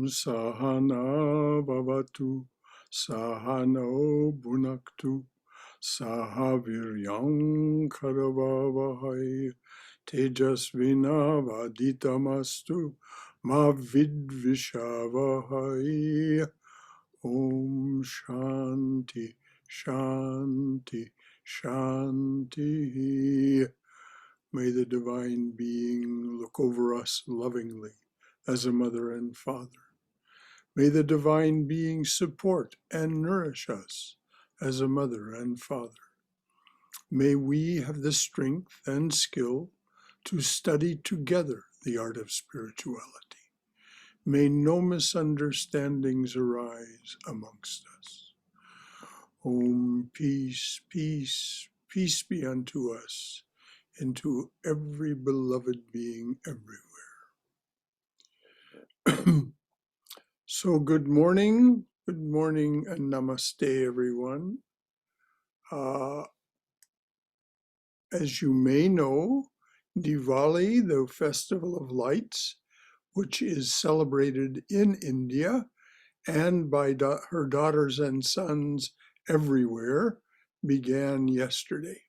Sahana Bhavatu Sahano Bhunaktu Sahaviryam Karavavahai Tejasvina Vaditamastu Ma Vidvishavahai. Om Shanti Shanti Shanti. May the Divine Being look over us lovingly as a mother and father. May the Divine Being support and nourish us as a mother and father. May we have the strength and skill to study together the art of spirituality. May no misunderstandings arise amongst us. Om, peace, peace, peace be unto us, and to every beloved being everywhere. So good morning, and namaste, everyone. As you may know, Diwali, the Festival of Lights, which is celebrated in India and by her daughters and sons everywhere, began yesterday.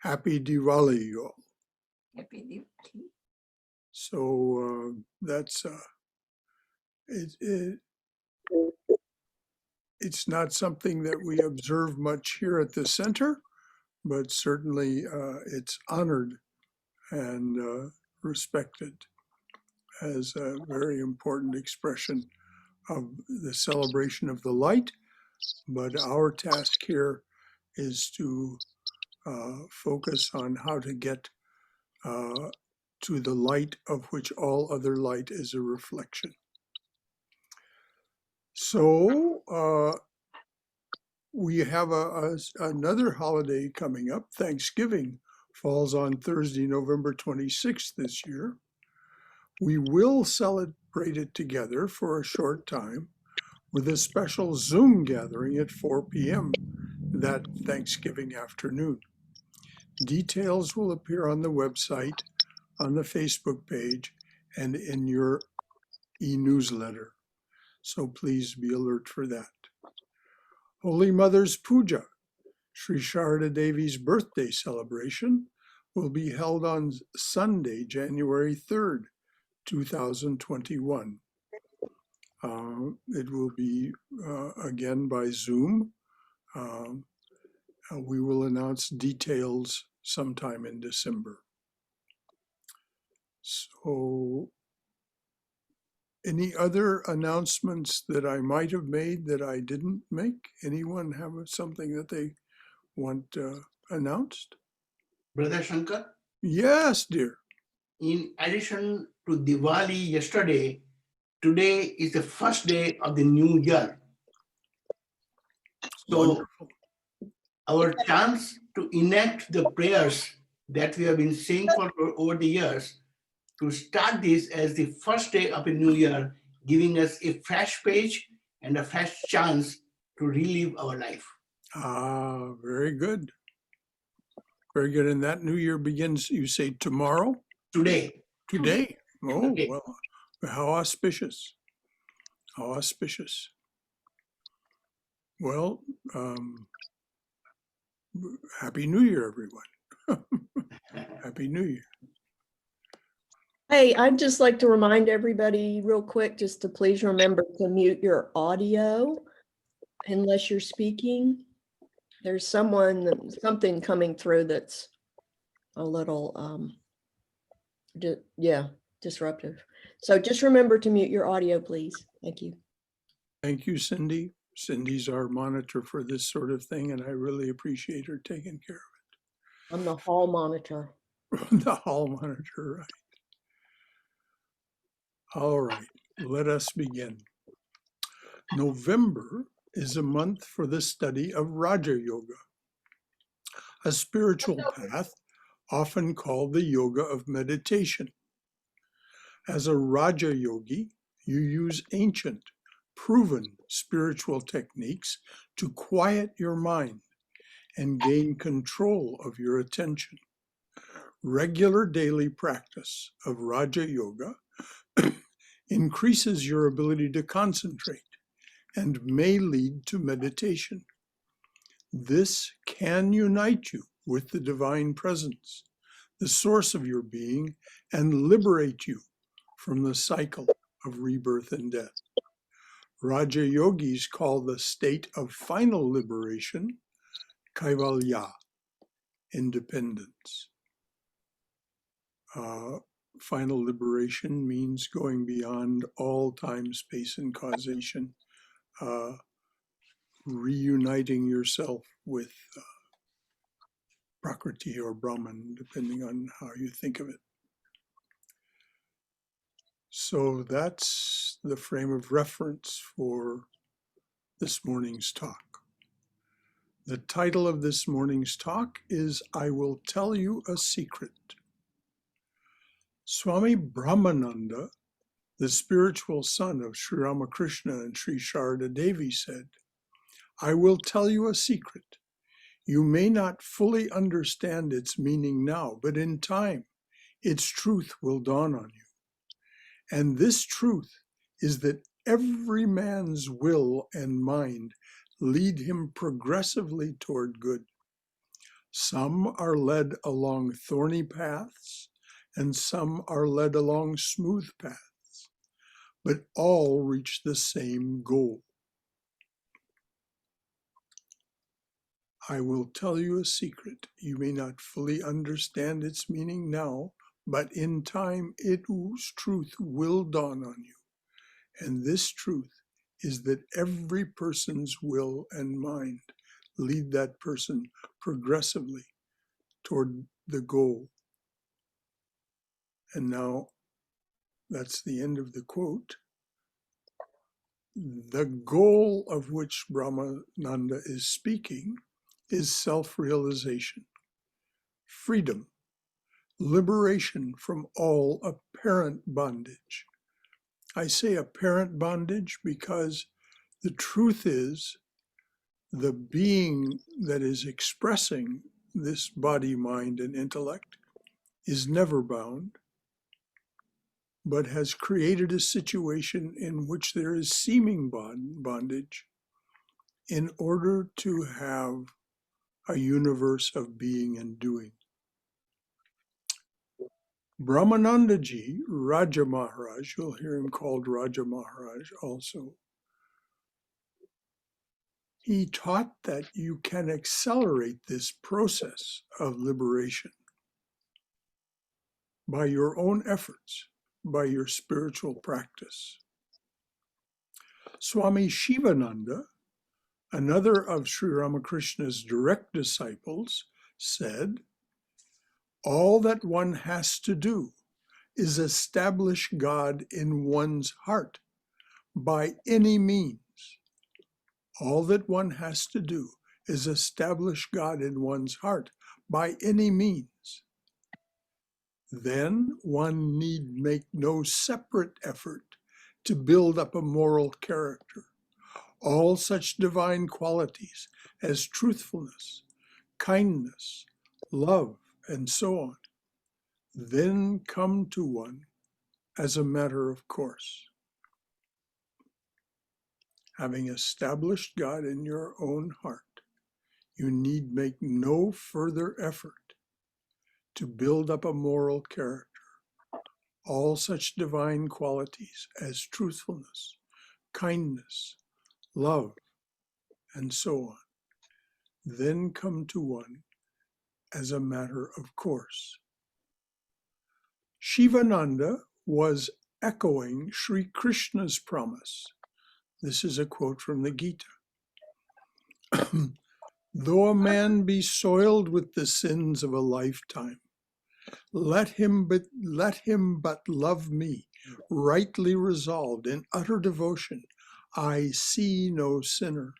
Happy Diwali, you all. Happy Diwali. So that's it's not something that we observe much here at the center, but certainly it's honored and respected as a very important expression of the celebration of the light. But our task here is to focus on how to get to the light of which all other light is a reflection. So we have another holiday coming up. Thanksgiving falls on Thursday, November 26th this year. We will celebrate it together for a short time with a special Zoom gathering at 4 p.m. that Thanksgiving afternoon. Details will appear on the website, on the Facebook page, and in your e-newsletter. So please be alert for that. Holy Mother's Puja, Sri Sarada Devi's birthday celebration, will be held on Sunday, January 3rd, 2021. It will be again by Zoom. We will announce details sometime in December. So, any other announcements that I might have made that I didn't make? Anyone have something that they want announced? Brother Shankar? Yes, dear. In addition to Diwali yesterday, today is the first day of the new year. So Wonderful. our chance to enact the prayers that we have been saying for over the years, to start this as the first day of a new year, giving us a fresh page and a fresh chance to relive our life. Ah, very good. Very good. And that new year begins, you say, tomorrow? Today. Today. Oh, Okay. well, how auspicious. How auspicious. Well, Happy New Year, everyone. Happy New Year. Hey, I'd just like to remind everybody real quick, just to please remember to mute your audio unless you're speaking. There's something coming through that's a little, disruptive. So just remember to mute your audio, please. Thank you. Thank you, Cindy. Cindy's our monitor for this sort of thing, and I really appreciate her taking care of I'm the hall monitor. it. The hall monitor, right. All right, let us begin. November is a month for the study of Raja Yoga, a spiritual path often called the yoga of meditation. As a Raja Yogi, you use ancient, proven spiritual techniques to quiet your mind and gain control of your attention. Regular daily practice of Raja Yoga increases your ability to concentrate, and may lead to meditation. This can unite you with the divine presence, the source of your being, and liberate you from the cycle of rebirth and death. Raja yogis call the state of final liberation kaivalya, independence. Final liberation means going beyond all time, space, and causation, reuniting yourself with Prakriti or Brahman, depending on how you think of it. So that's the frame of reference for this morning's talk. The title of this morning's talk is I Will Tell You a Secret. Swami Brahmananda, the spiritual son of Sri Ramakrishna and Sri Sarada Devi, said, I will tell you a secret. You may not fully understand its meaning now, but in time, its truth will dawn on you. And this truth is that every man's will and mind lead him progressively toward good. Some are led along thorny paths, and some are led along smooth paths, but all reach the same goal. I will tell you a secret. You may not fully understand its meaning now, but in time its truth will dawn on you. And this truth is that every person's will and mind lead that person progressively toward the goal. And now that's the end of the quote. The goal of which Brahmananda is speaking is self-realization, freedom, liberation from all apparent bondage. I say apparent bondage because the truth is the being that is expressing this body, mind, and intellect is never bound, but has created a situation in which there is seeming bondage in order to have a universe of being and doing. Brahmananda ji, Raja Maharaj, you'll hear him called Raja Maharaj also, he taught that you can accelerate this process of liberation by your own efforts, by your spiritual practice. Swami Shivananda, another of Sri Ramakrishna's direct disciples, said, all that one has to do is establish God in one's heart by any means. All that one has to do is establish God in one's heart by any means. Then one need make no separate effort to build up a moral character. All such divine qualities as truthfulness, kindness, love, and so on, then come to one as a matter of course. Having established God in your own heart, you need make no further effort to build up a moral character. All such divine qualities as truthfulness, kindness, love, and so on, then come to one as a matter of course. Shivananda was echoing Sri Krishna's promise. This is a quote from the Gita. Though a man be soiled with the sins of a lifetime, let him but love me, rightly resolved in utter devotion. I see no sinner.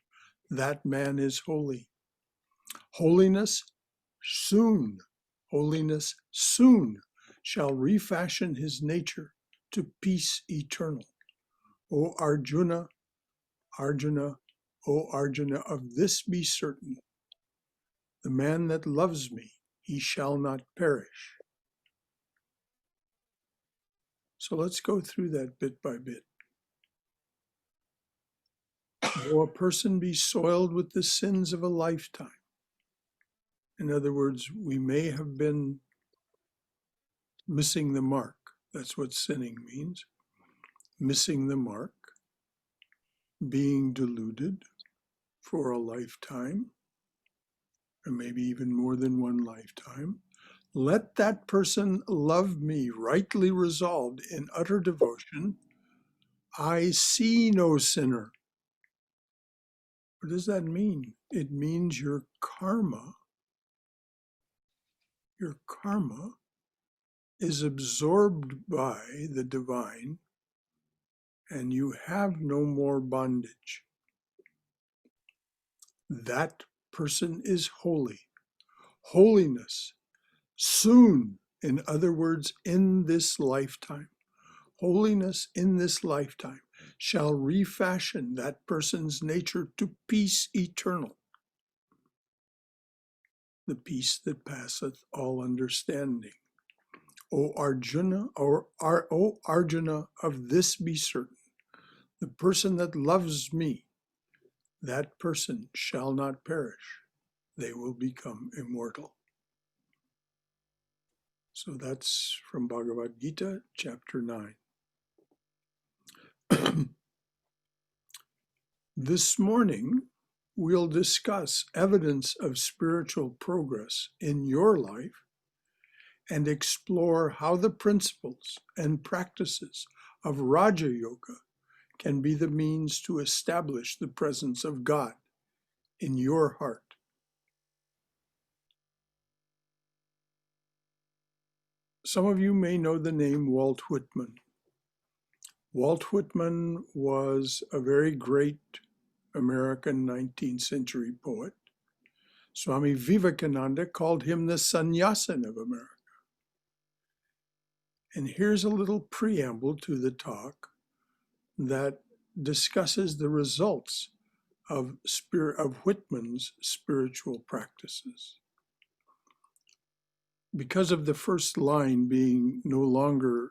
That man is holy. Holiness soon shall refashion his nature to peace eternal. O Arjuna, O Arjuna, of this be certain. The man that loves me, he shall not perish. So let's go through that bit by bit. Though a person be soiled with the sins of a lifetime, in other words, we may have been missing the mark. That's what sinning means. Missing the mark, being deluded for a lifetime, or maybe even more than one lifetime. Let that person love me, rightly resolved in utter devotion. I see no sinner. What does that mean? It means your karma is absorbed by the divine, and you have no more bondage. That person is holy. Holiness, soon, in other words, in this lifetime. Holiness in this lifetime shall refashion that person's nature to peace eternal, the peace that passeth all understanding. O Arjuna, O Arjuna, of this be certain, the person that loves me, that person shall not perish. They will become immortal. So that's from Bhagavad Gita, chapter 9. This morning, we'll discuss evidence of spiritual progress in your life and explore how the principles and practices of Raja Yoga can be the means to establish the presence of God in your heart. Some of you may know the name Walt Whitman. Walt Whitman was a very great American 19th century poet. Swami Vivekananda called him the sannyasin of America. And here's a little preamble to the talk that discusses the results of Whitman's spiritual practices. Because of the first line being no longer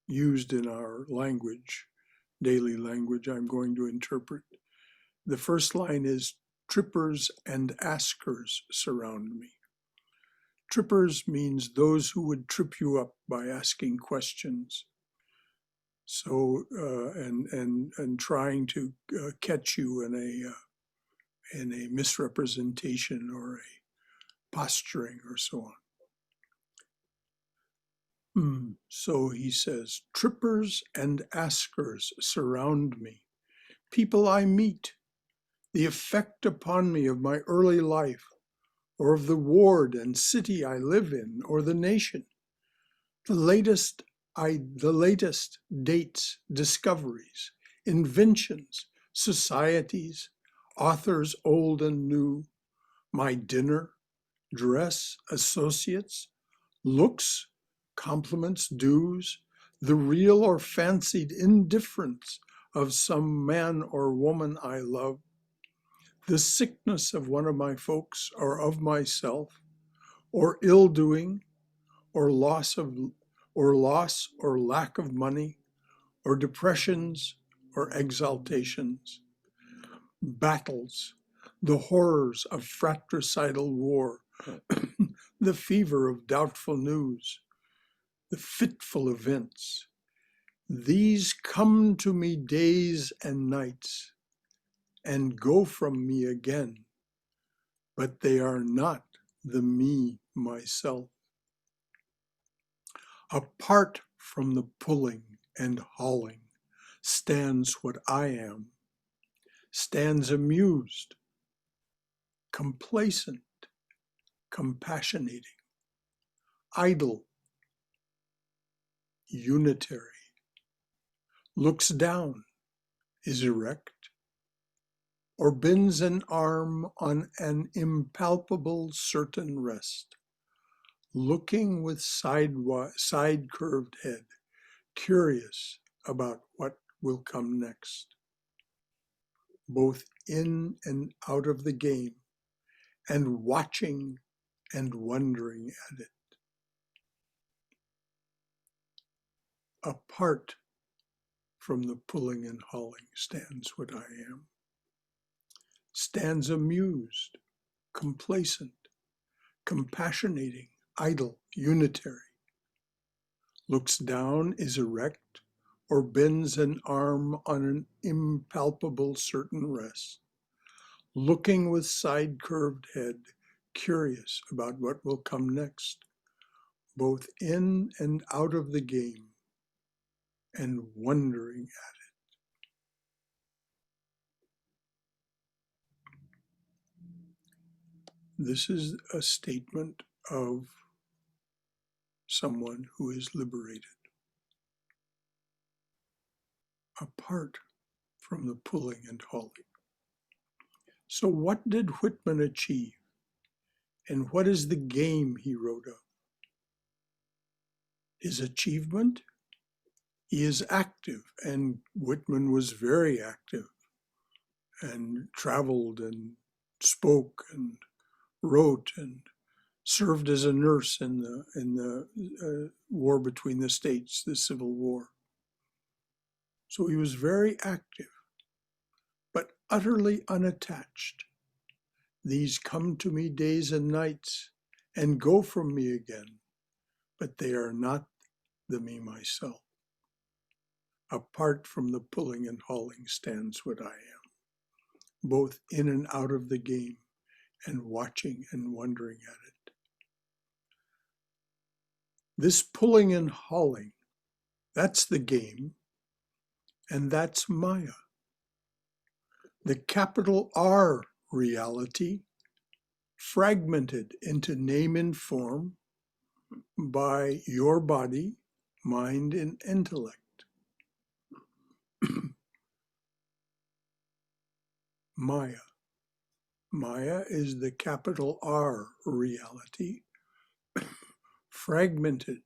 used in our language, daily language, I'm going to interpret. The first line is, trippers and askers surround me. Trippers means those who would trip you up by asking questions. So, and trying to catch you in a misrepresentation or a posturing or so on. So he says, trippers and askers surround me. People I meet, the effect upon me of my early life, or of the ward and city I live in, or the nation. The latest dates, discoveries, inventions, societies, authors old and new, my dinner, dress, associates, looks, compliments, dues, the real or fancied indifference of some man or woman I love, the sickness of one of my folks or of myself, or ill-doing, or loss or lack of money, or depressions or exaltations, battles, the horrors of fratricidal war, the fever of doubtful news, the fitful events. These come to me days and nights and go from me again, but they are not the me myself. Apart from the pulling and hauling stands what I am, stands amused, complacent, compassionating, idle, unitary, looks down, is erect, or bends an arm on an impalpable certain rest, looking with side-curved head, curious about what will come next, both in and out of the game, and watching and wondering at it. Apart from the pulling and hauling stands what I am. Stands amused, complacent, compassionating, idle, unitary. Looks down, is erect, or bends an arm on an impalpable certain rest. Looking with side-curved head, curious about what will come next, both in and out of the game, and wondering at it. This is a statement of someone who is liberated, apart from the pulling and hauling. So what did Whitman achieve? And what is the game he wrote of? His achievement? He is active, and Whitman was very active and traveled and spoke and wrote and served as a nurse in the war between the states, the Civil War. So he was very active, but utterly unattached. These come to me days and nights and go from me again, but they are not the me myself. Apart from the pulling and hauling stands what I am, both in and out of the game and watching and wondering at it. This pulling and hauling, that's the game, and that's Maya. The capital R reality, fragmented into name and form by your body, mind, and intellect. Maya. Maya is the capital R reality, fragmented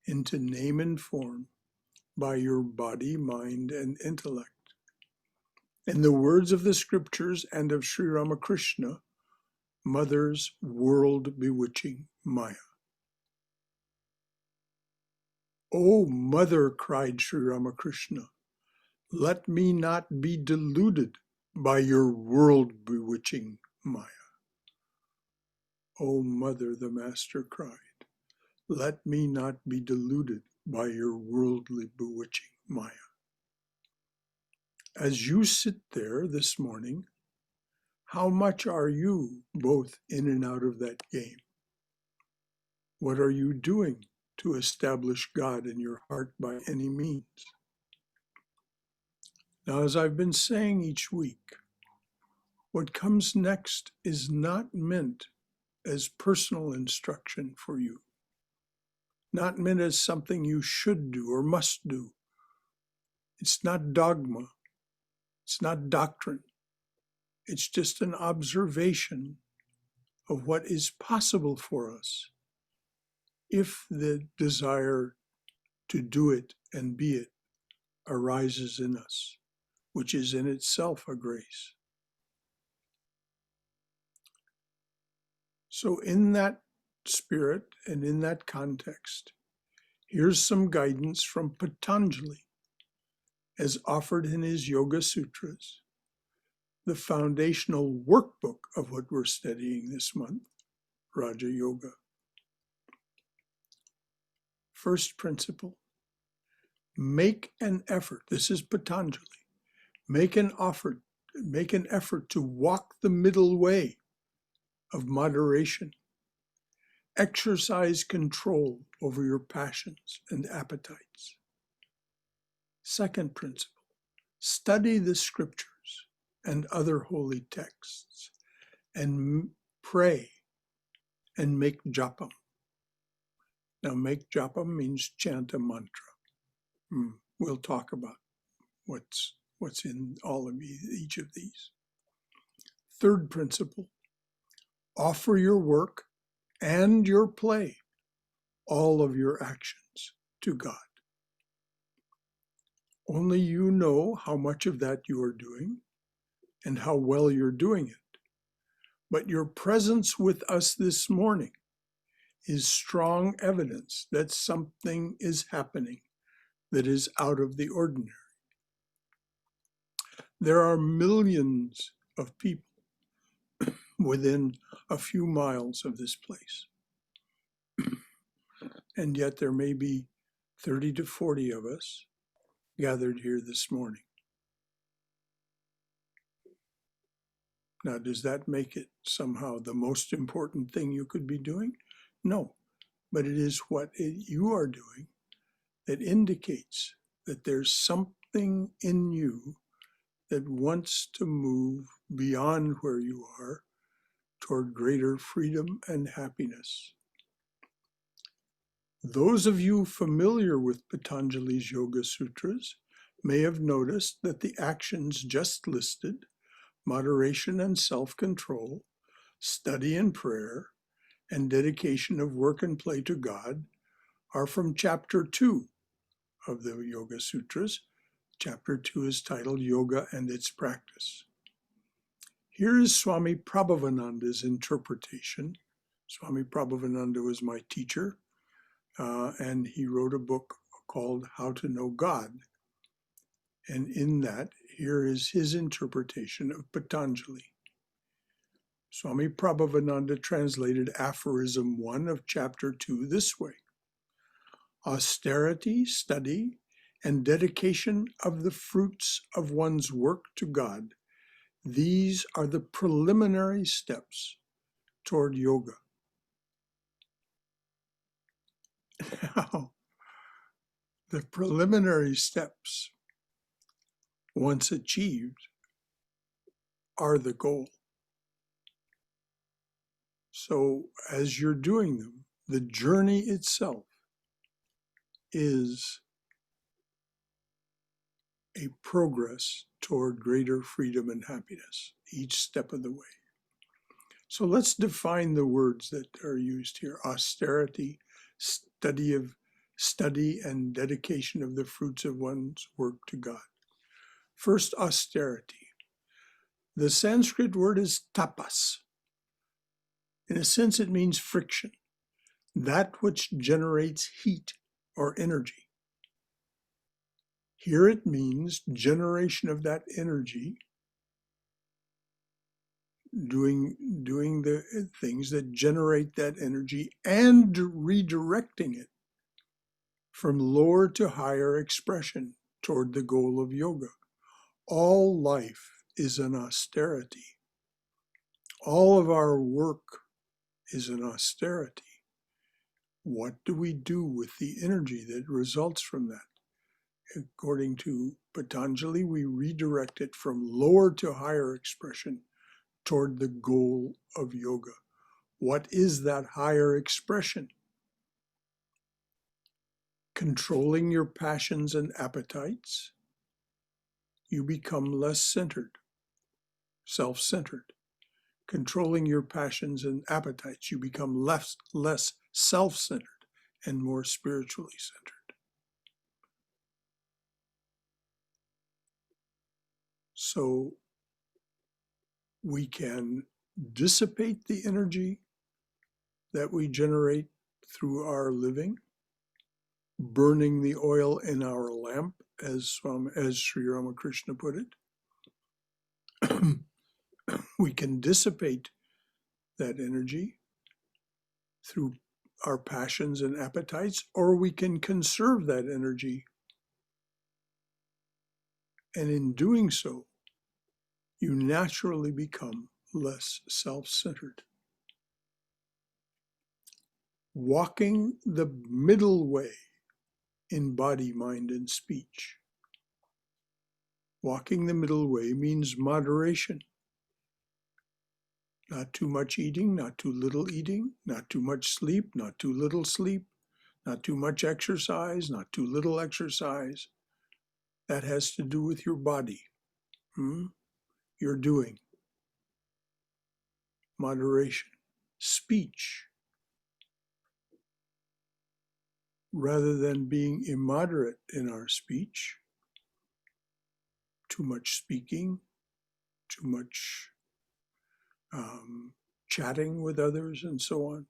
into name and form by your body, mind, and intellect. In the words of the scriptures and of Sri Ramakrishna, Mother's world bewitching Maya. "O Mother," cried Sri Ramakrishna, "let me not be deluded by your world bewitching Maya." "O Mother," the Master cried, "let me not be deluded by your worldly bewitching Maya." As you sit there this morning, how much are you both in and out of that game? What are you doing to establish God in your heart by any means? Now, as I've been saying each week, what comes next is not meant as personal instruction for you, not meant as something you should do or must do. It's not dogma. It's not doctrine. It's just an observation of what is possible for us if the desire to do it and be it arises in us, which is in itself a grace. So in that spirit and in that context, here's some guidance from Patanjali as offered in his Yoga Sutras, the foundational workbook of what we're studying this month, Raja Yoga. First principle, make an effort. This is Patanjali. Make an effort to walk the middle way of moderation. Exercise control over your passions and appetites. Second principle, study the scriptures and other holy texts and pray and make japam. Now, make japam means chant a mantra. We'll talk about what's in all of each of these. Third principle, offer your work and your play, all of your actions, to God. Only you know how much of that you are doing and how well you're doing it. But your presence with us this morning is strong evidence that something is happening, that is out of the ordinary. There are millions of people within a few miles of this place. And yet there may be 30 to 40 of us gathered here this morning. Now, does that make it somehow the most important thing you could be doing? No, but it is what you are doing that indicates that there's something in you that wants to move beyond where you are toward greater freedom and happiness. Those of you familiar with Patanjali's Yoga Sutras may have noticed that the actions just listed, moderation and self-control, study and prayer, and dedication of work and play to God, are from Chapter 2 of the Yoga Sutras. Chapter 2 is titled Yoga and Its Practice. Here is Swami Prabhavananda's interpretation. Swami Prabhavananda was my teacher, and he wrote a book called How to Know God. And in that, here is his interpretation of Patanjali. Swami Prabhavananda translated aphorism 1 of chapter 2 this way: austerity, study, and dedication of the fruits of one's work to God, these are the preliminary steps toward yoga. Now, the preliminary steps, once achieved, are the goal. So as you're doing them, the journey itself is a progress toward greater freedom and happiness, each step of the way. So let's define the words that are used here: austerity, study and dedication of the fruits of one's work to God. First, austerity. The Sanskrit word is tapas. In a sense, it means friction, that which generates heat or energy. Here it means generation of that energy, doing the things that generate that energy and redirecting it from lower to higher expression toward the goal of yoga. All life is an austerity. All of our work is an austerity. What do we do with the energy that results from that? According to Patanjali, we redirect it from lower to higher expression toward the goal of yoga. What is that higher expression? Controlling your passions and appetites, you become less centered, self-centered. Controlling your passions and appetites, you become less self-centered and more spiritually centered. So we can dissipate the energy that we generate through our living, burning the oil in our lamp, as Sri Ramakrishna put it. We can dissipate that energy through our passions and appetites, or we can conserve that energy. And in doing so, you naturally become less self-centered. Walking the middle way in body, mind, and speech. Walking the middle way means moderation. Not too much eating, not too little eating, not too much sleep, not too little sleep, not too much exercise, not too little exercise. That has to do with your body. Your doing. Moderation. Speech. Rather than being immoderate in our speech, too much speaking, too much chatting with others and so on.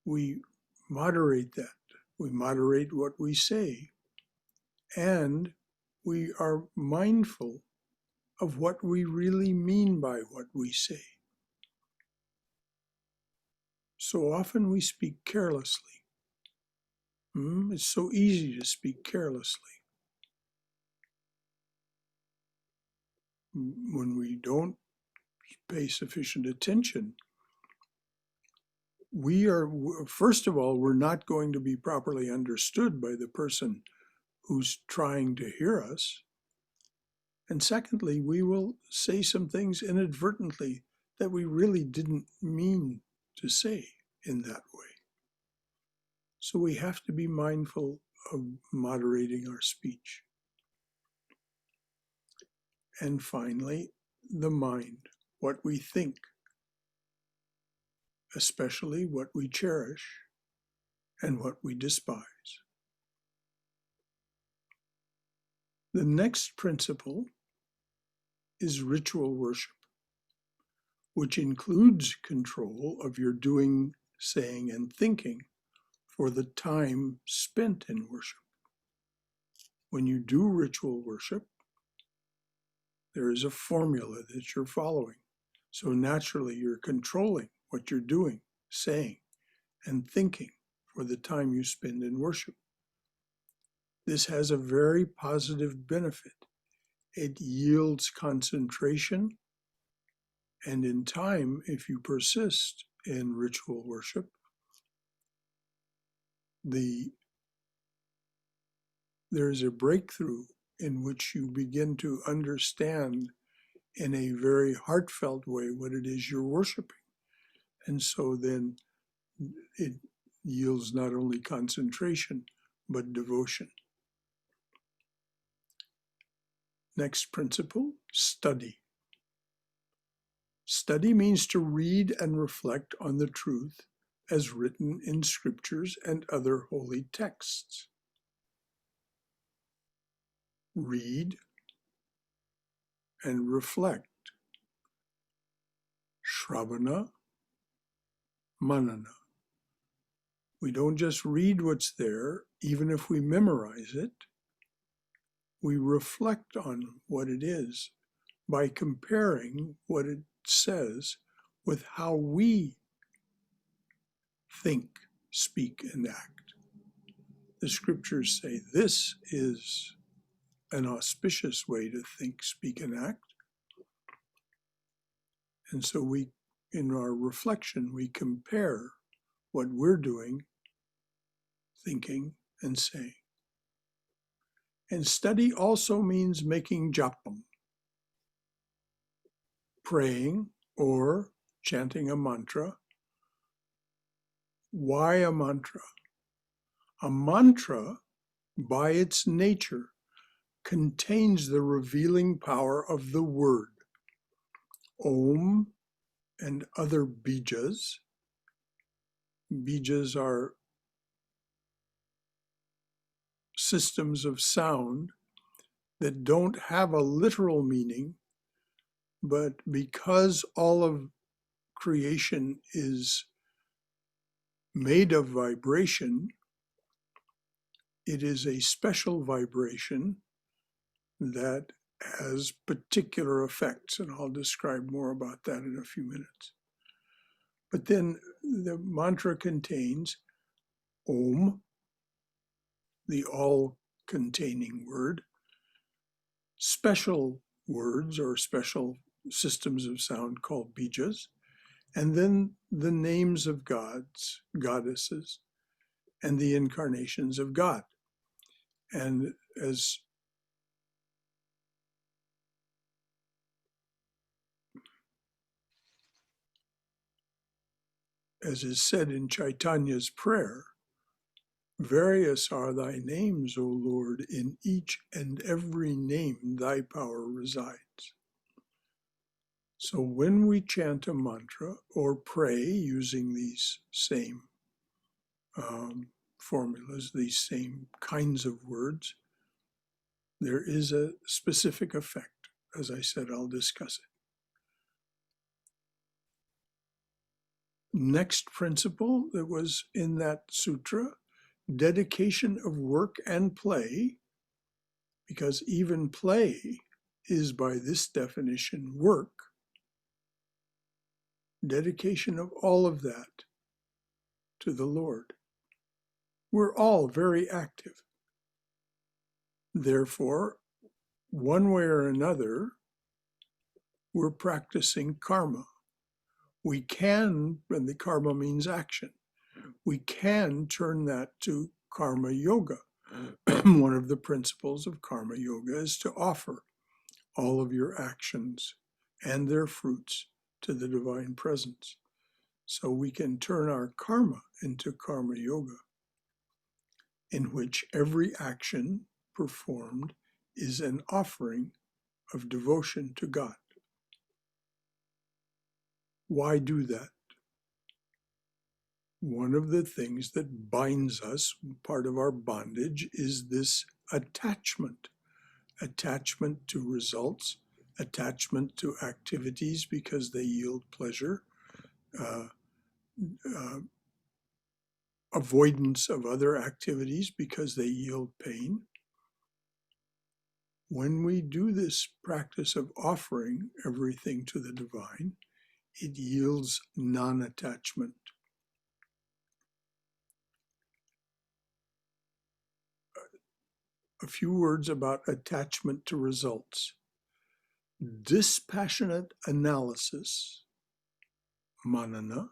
We moderate that. We moderate what we say and we are mindful of what we really mean by what we say. So often we speak carelessly. It's so easy to speak carelessly. When we don't pay sufficient attention, first of all, we're not going to be properly understood by the person who's trying to hear us. And secondly, we will say some things inadvertently that we really didn't mean to say in that way. So we have to be mindful of moderating our speech. And finally, the mind, what we think, especially what we cherish and what we despise. The next principle is ritual worship, which includes control of your doing, saying, and thinking for the time spent in worship. When you do ritual worship, there is a formula that you're following. So naturally, you're controlling what you're doing, saying, and thinking for the time you spend in worship. This has a very positive benefit. It yields concentration, and in time, if you persist in ritual worship, there is a breakthrough in which you begin to understand in a very heartfelt way what it is you're worshiping. And so then it yields not only concentration, but devotion. Next principle, study. Study means to read and reflect on the truth as written in scriptures and other holy texts. Read and reflect. Shravana, manana. We don't just read what's there, even if we memorize it. We reflect on what it is by comparing what it says with how we think, speak, and act. The scriptures say this is an auspicious way to think, speak, and act. And so in our reflection, we compare what we're doing, thinking, and saying. And study also means making japam, praying or chanting a mantra. Why a mantra? A mantra, by its nature, contains the revealing power of the word. Om and other bijas. Bijas are systems of sound that don't have a literal meaning, but because all of creation is made of vibration, it is a special vibration that has particular effects, and I'll describe more about that in a few minutes. But then the mantra contains Om, the all-containing word, special words or special systems of sound called bijas, and then the names of gods, goddesses, and the incarnations of God. And as is said in Chaitanya's prayer, various are thy names, O Lord, in each and every name thy power resides. So when we chant a mantra or pray using these same formulas, these same kinds of words, there is a specific effect. As I said, I'll discuss it. Next principle that was in that sutra, dedication of work and play because even play is by this definition work. Dedication of all of that to the Lord. We're all very active. Therefore, one way or another, we're practicing karma. We can, and the karma means action, we can turn that to karma yoga. One of the principles of karma yoga is to offer all of your actions and their fruits to the divine presence. So we can turn our karma into karma yoga, in which every action performed is an offering of devotion to God. Why do that? One of the things that binds us, part of our bondage, is this attachment. Attachment to results, attachment to activities because they yield pleasure, avoidance of other activities because they yield pain. When we do this practice of offering everything to the divine, it yields non-attachment. A few words about attachment to results. Dispassionate analysis, manana,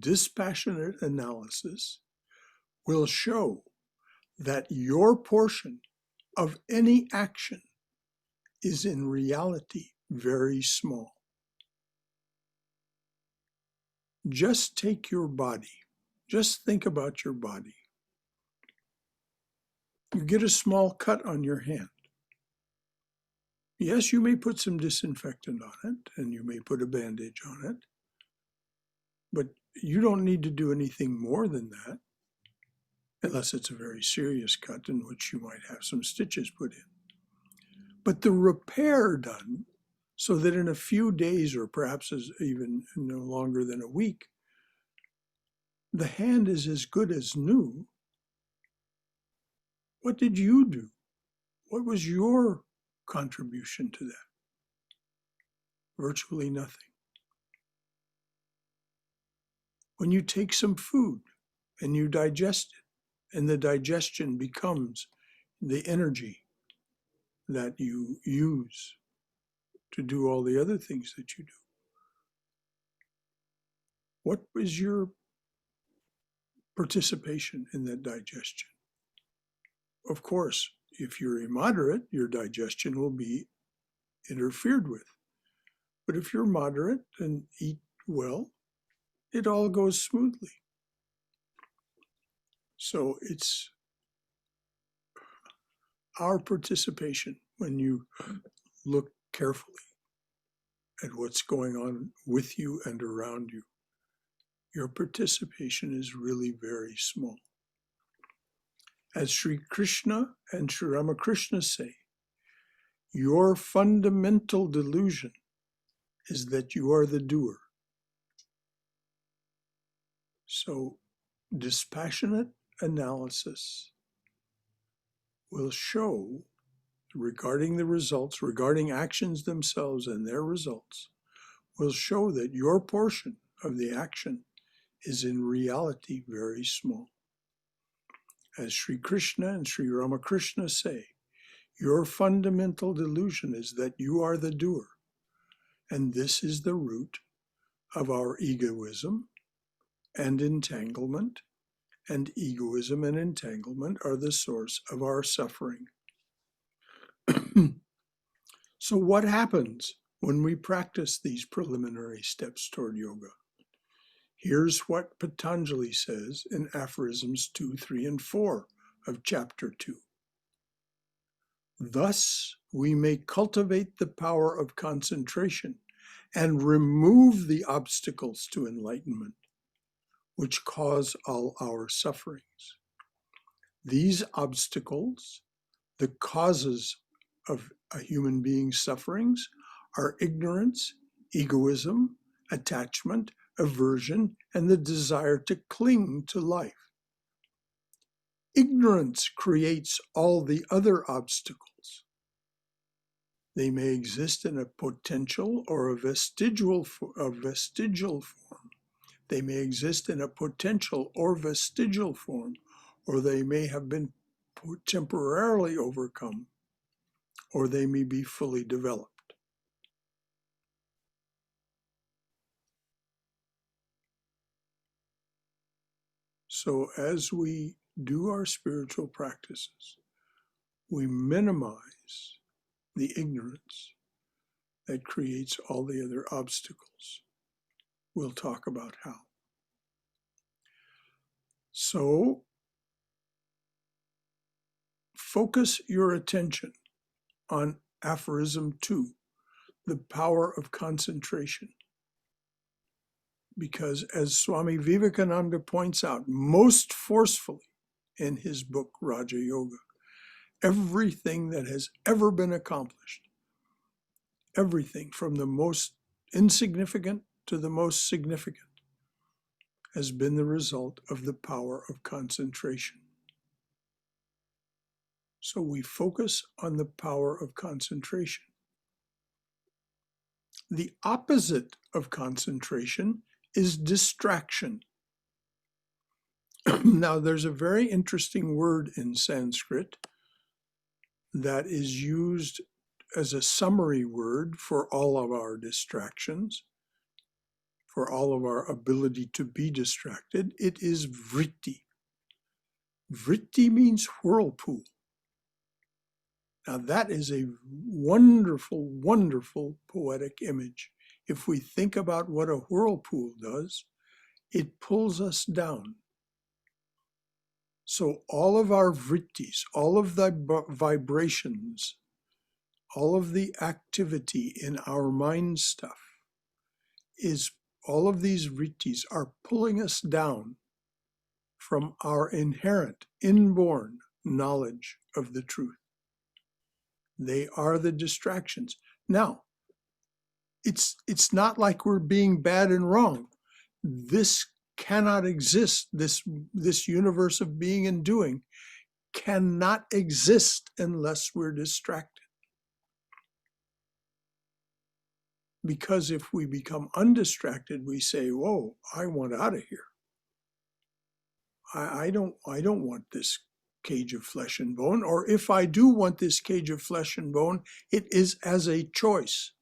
dispassionate analysis will show that your portion of any action is in reality very small. Just take your body. Just think about your body. You get a small cut on your hand. Yes, you may put some disinfectant on it, and you may put a bandage on it, but you don't need to do anything more than that, unless it's a very serious cut in which you might have some stitches put in. But the repair done, so that in a few days, or perhaps even no longer than a week, the hand is as good as new. What did you do? What was your contribution to that? Virtually nothing. When you take some food and you digest it, and the digestion becomes the energy that you use to do all the other things that you do. What was your participation in that digestion? Of course, if you're immoderate, your digestion will be interfered with. But if you're moderate and eat well, it all goes smoothly. So it's our participation when you look carefully at what's going on with you and around you. Your participation is really very small. As Sri Krishna and Sri Ramakrishna say, your fundamental delusion is that you are the doer. So dispassionate analysis will show, regarding the results, regarding actions themselves and their results, will show that your portion of the action is in reality very small. As Sri Krishna and Sri Ramakrishna say, your fundamental delusion is that you are the doer. And this is the root of our egoism and entanglement. And egoism and entanglement are the source of our suffering. So what happens when we practice these preliminary steps toward yoga? Here's what Patanjali says in aphorisms 2, 3, and 4 of chapter 2. Thus, we may cultivate the power of concentration and remove the obstacles to enlightenment, which cause all our sufferings. These obstacles, the causes of a human being's sufferings, are ignorance, egoism, attachment, aversion, and the desire to cling to life. Ignorance creates all the other obstacles. They may exist in a potential or a vestigial form. They may exist in a potential or vestigial form, or they may have been temporarily overcome, or they may be fully developed. So as we do our spiritual practices, we minimize the ignorance that creates all the other obstacles. We'll talk about how. So focus your attention on aphorism 2, the power of concentration. Because as Swami Vivekananda points out most forcefully in his book, Raja Yoga, everything that has ever been accomplished, everything from the most insignificant to the most significant, has been the result of the power of concentration. So we focus on the power of concentration. The opposite of concentration is distraction. Now, there's a very interesting word in Sanskrit that is used as a summary word for all of our distractions, for all of our ability to be distracted. It is vritti. Vritti means whirlpool. Now that is a wonderful, wonderful poetic image. If we think about what a whirlpool does, it pulls us down. So all of our vrittis, all of the vibrations, all of the activity in our mind stuff, all of these vrittis are pulling us down from our inherent, inborn knowledge of the truth. They are the distractions. Now, it's not like we're being bad and wrong. This cannot exist. This universe of being and doing cannot exist unless we're distracted. Because if we become undistracted, we say, "Whoa, I want out of here. I don't want this cage of flesh and bone." Or if I do want this cage of flesh and bone, it is as a choice.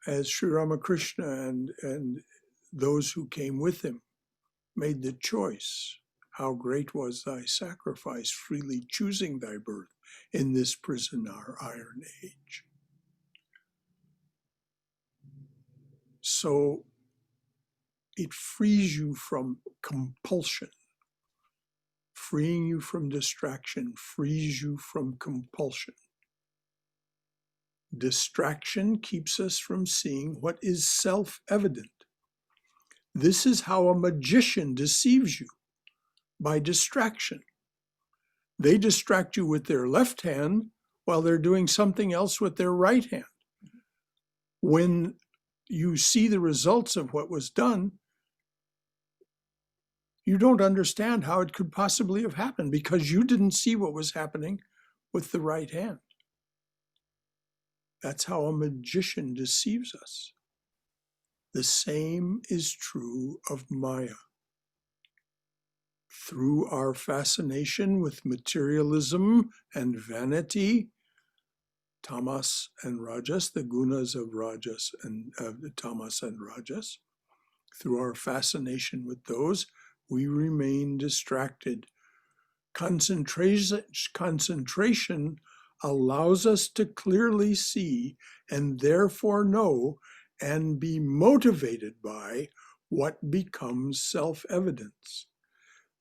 As Sri Ramakrishna and those who came with him made the choice. How great was thy sacrifice, freely choosing thy birth in this prison, our iron age. So it frees you from compulsion. Freeing you from distraction frees you from compulsion. Distraction keeps us from seeing what is self-evident. This is how a magician deceives you, by distraction. They distract you with their left hand while they're doing something else with their right hand. When you see the results of what was done, you don't understand how it could possibly have happened because you didn't see what was happening with the right hand. That's how a magician deceives us. The same is true of Maya. Through our fascination with materialism and vanity, tamas and rajas, the gunas of rajas and tamas and rajas, through our fascination with those, we remain distracted. Concentration allows us to clearly see and therefore know and be motivated by what becomes self-evidence.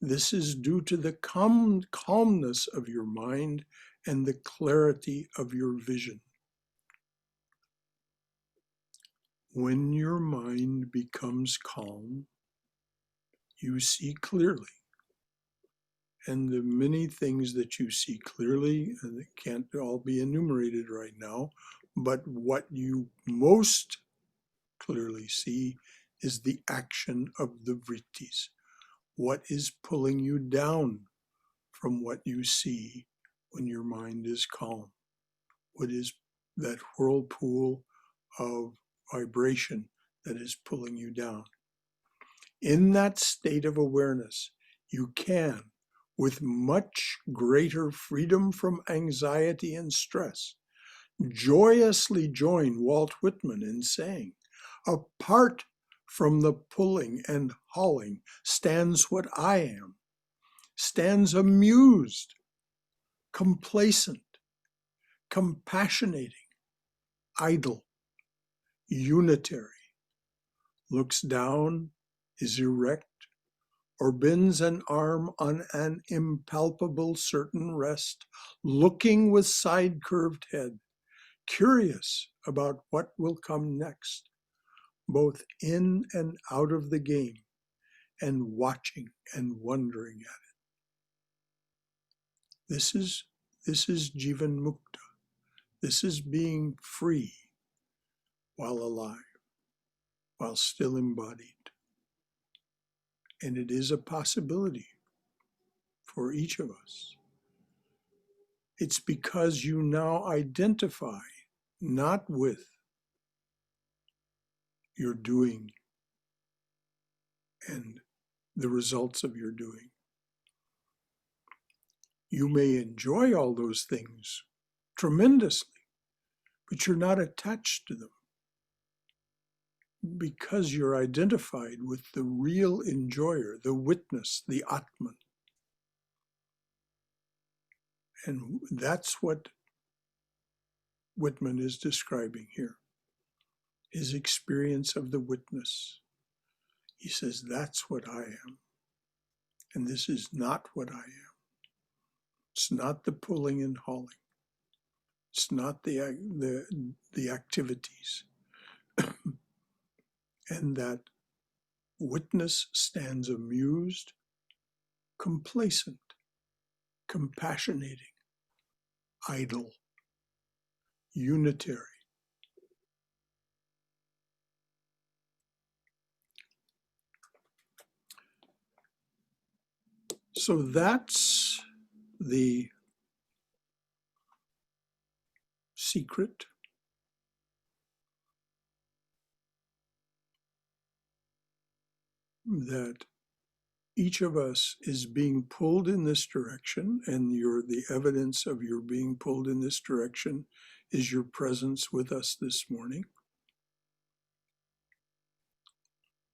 This is due to the calmness of your mind and the clarity of your vision. When your mind becomes calm, you see clearly. And the many things that you see clearly, and it can't all be enumerated right now, but what you most clearly see is the action of the vrittis. What is pulling you down from what you see when your mind is calm. What is that whirlpool of vibration that is pulling you down? In that state of awareness, you can, with much greater freedom from anxiety and stress, joyously join Walt Whitman in saying, apart from the pulling and hauling stands what I am, stands amused, complacent, compassionating, idle, unitary, looks down, is erect, or bends an arm on an impalpable certain rest, looking with side-curved head, curious about what will come next, both in and out of the game, and watching and wondering at it. This is Jivan Mukta. This is being free while alive, while still embodied. And it is a possibility for each of us. It's because you now identify not with your doing and the results of your doing. You may enjoy all those things tremendously, but you're not attached to them because you're identified with the real enjoyer, the witness, the Atman. And that's what Whitman is describing here, his experience of the witness. He says, that's what I am. And this is not what I am. It's not the pulling and hauling. It's not the activities. And that witness stands amused, complacent, compassionating, idle, unitary. So that's the secret. That each of us is being pulled in this direction, and the evidence of your being pulled in this direction is your presence with us this morning.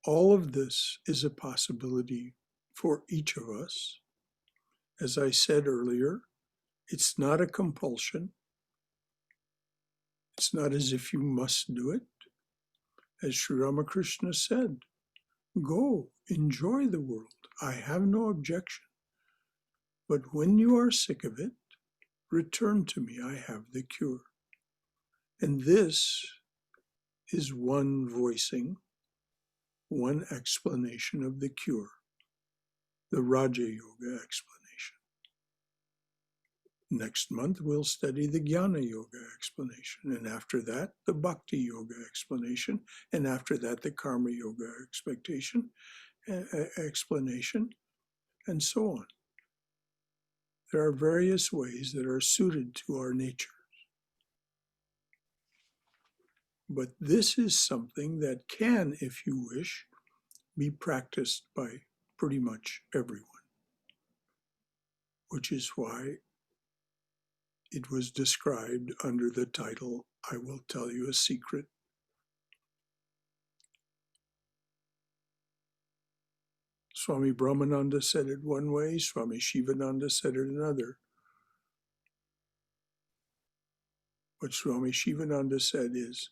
All of this is a possibility for each of us. As I said earlier, it's not a compulsion. It's not as if you must do it. As Sri Ramakrishna said, go, enjoy the world. I have no objection. But when you are sick of it, return to me. I have the cure. And this is one voicing, one explanation of the cure, the Raja Yoga explanation. Next month, we'll study the Jnana Yoga explanation, and after that, the Bhakti Yoga explanation, and after that, the Karma Yoga explanation, and so on. There are various ways that are suited to our nature. But this is something that can, if you wish, be practiced by pretty much everyone, which is why it was described under the title, I Will Tell You a Secret. Swami Brahmananda said it one way, Swami Shivananda said it another. What Swami Shivananda said is,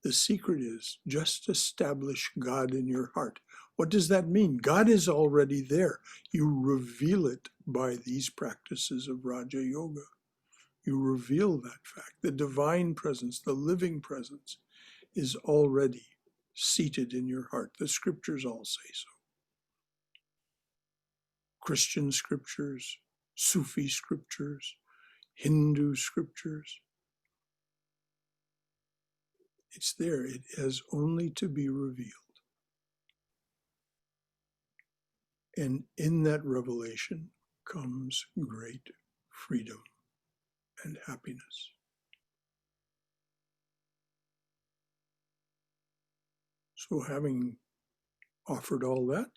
the secret is just establish God in your heart. What does that mean? God is already there. You reveal it by these practices of Raja Yoga. You reveal that fact. The divine presence, the living presence, is already seated in your heart. The scriptures all say so. Christian scriptures, Sufi scriptures, Hindu scriptures. It's there. It has only to be revealed. And in that revelation, comes great freedom and happiness. So having offered all that,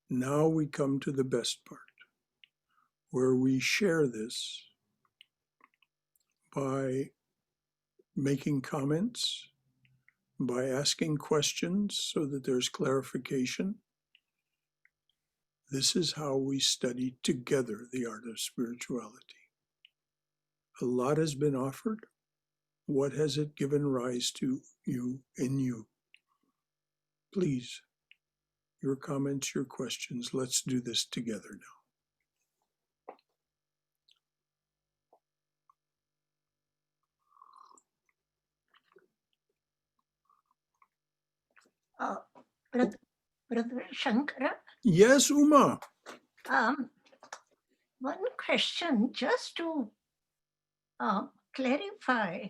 now we come to the best part, where we share this by making comments, by asking questions so that there's clarification. This is how we study together the art of spirituality. A lot has been offered. What has it given rise to you in you? Please, your comments, your questions, let's do this together now. Brother Shankara, Yes, Uma. one question just to clarify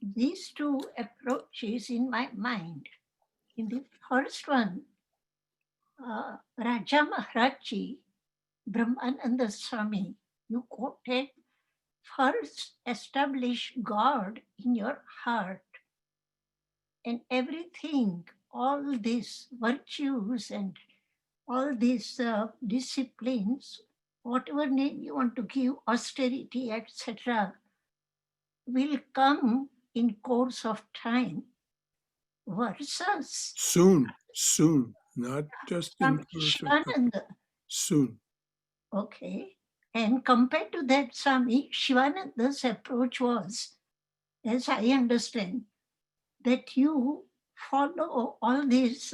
these two approaches in my mind. In the first one, Raja Maharajji, Brahmananda Swami, you quoted, first establish God in your heart, and everything, all these virtues and all these disciplines, whatever name you want to give, austerity, etc., will come in course of time. Versus Soon, not just in from course of time. Shivananda. Soon. Okay. And compared to that, Swami, Shivananda's approach was, as I understand, that you follow all these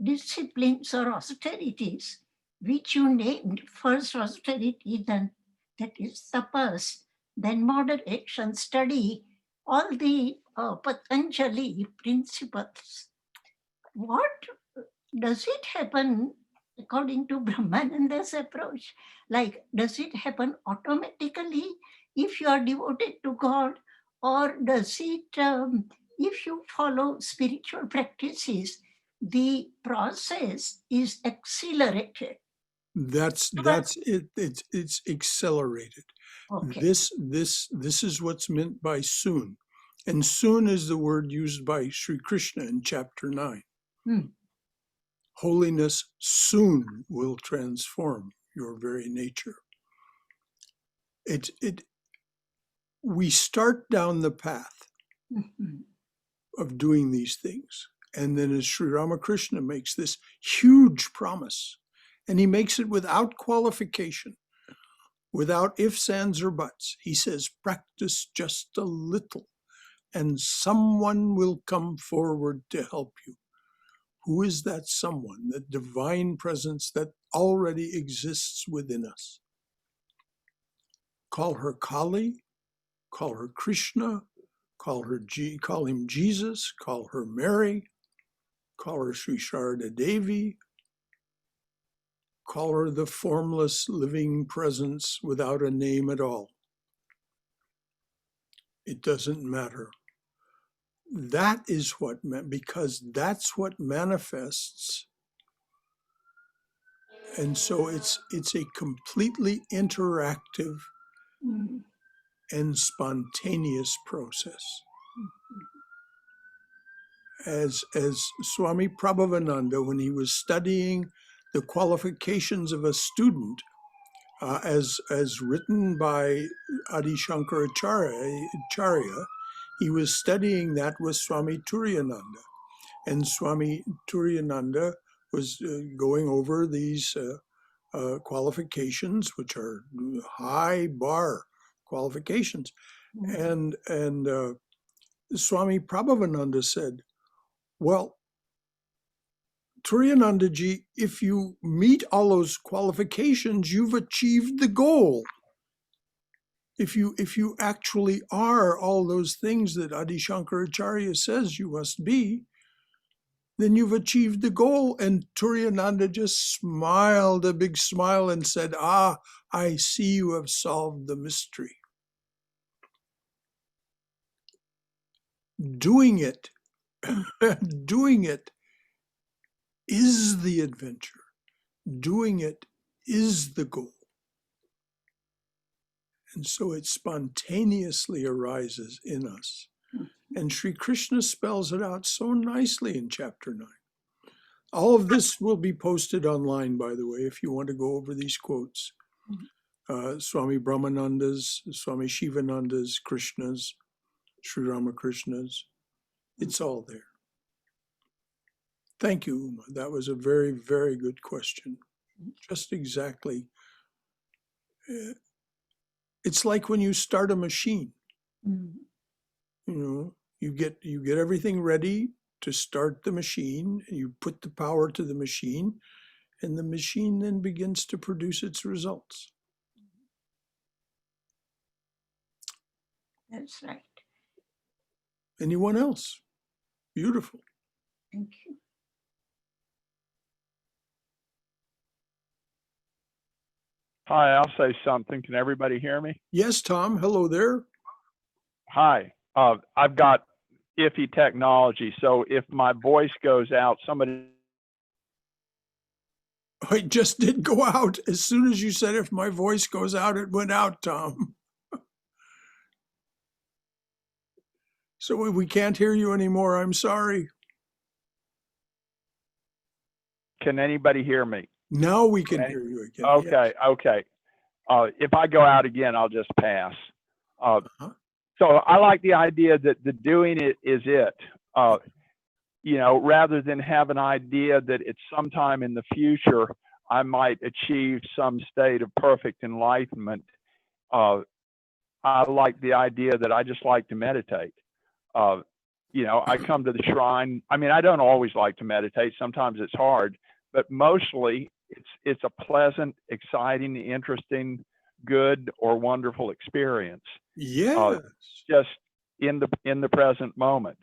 disciplines or austerities, which you named first austerity, then that is tapas, then moderation, study, all the Patanjali principles. What does it happen according to Brahmananda's approach? Like, does it happen automatically if you are devoted to God, or does it, if you follow spiritual practices, the process is accelerated? That's it. It's accelerated. Okay. This is what's meant by soon. And soon is the word used by Sri Krishna in chapter 9. Holiness soon will transform your very nature. We start down the path of doing these things. And then as Sri Ramakrishna makes this huge promise, and he makes it without qualification, without ifs, ands, or buts. He says, practice just a little, and someone will come forward to help you. Who is that someone? The divine presence that already exists within us. Call her Kali, call her Krishna, call him Jesus, call her Mary, call her Sri Sarada Devi, call her the formless living presence without a name at all. It doesn't matter. That is what, because that's what manifests. And so it's a completely interactive and spontaneous process. As Swami Brahmananda, when he was studying the qualifications of a student, as written by Adi Shankara Acharya, he was studying that with Swami Turiyananda. And Swami Turiyananda was going over these qualifications, which are high bar qualifications. And Swami Brahmananda said, well, Turiyanandaji, if you meet all those qualifications, you've achieved the goal. If you actually are all those things that Adi Shankara Acharya says you must be, then you've achieved the goal. And Turiyananda just smiled a big smile and said, I see you have solved the mystery. Doing it is the adventure. doing it is the goal. And so it spontaneously arises in us. And Sri Krishna spells it out so nicely in chapter 9. All of this will be posted online, by the way, if you want to go over these quotes. Swami Brahmananda's, Swami Shivananda's, Krishna's, Sri Ramakrishna's. It's all there. Thank you, Uma. That was a very, very good question. Just exactly. It's like when you start a machine. You get everything ready to start the machine, and you put the power to the machine, and the machine then begins to produce its results. That's right. Anyone else? Beautiful. Thank you. Hi, I'll say something. Can everybody hear me? Yes, Tom. Hello there. Hi. I've got iffy technology, so if my voice goes out, somebody. It just did go out. As soon as you said if my voice goes out, it went out, Tom. So we can't hear you anymore. I'm sorry. Can anybody hear me? Now we can hear you again. Okay, Yes. okay. If I go out again, I'll just pass. So I like the idea that the doing it is it. Rather than have an idea that it's sometime in the future, I might achieve some state of perfect enlightenment. I like the idea that I just like to meditate. I come to the shrine. I mean, I don't always like to meditate. Sometimes it's hard, but mostly it's a pleasant, exciting, interesting, good, or wonderful experience. Yes. Just in the present moment.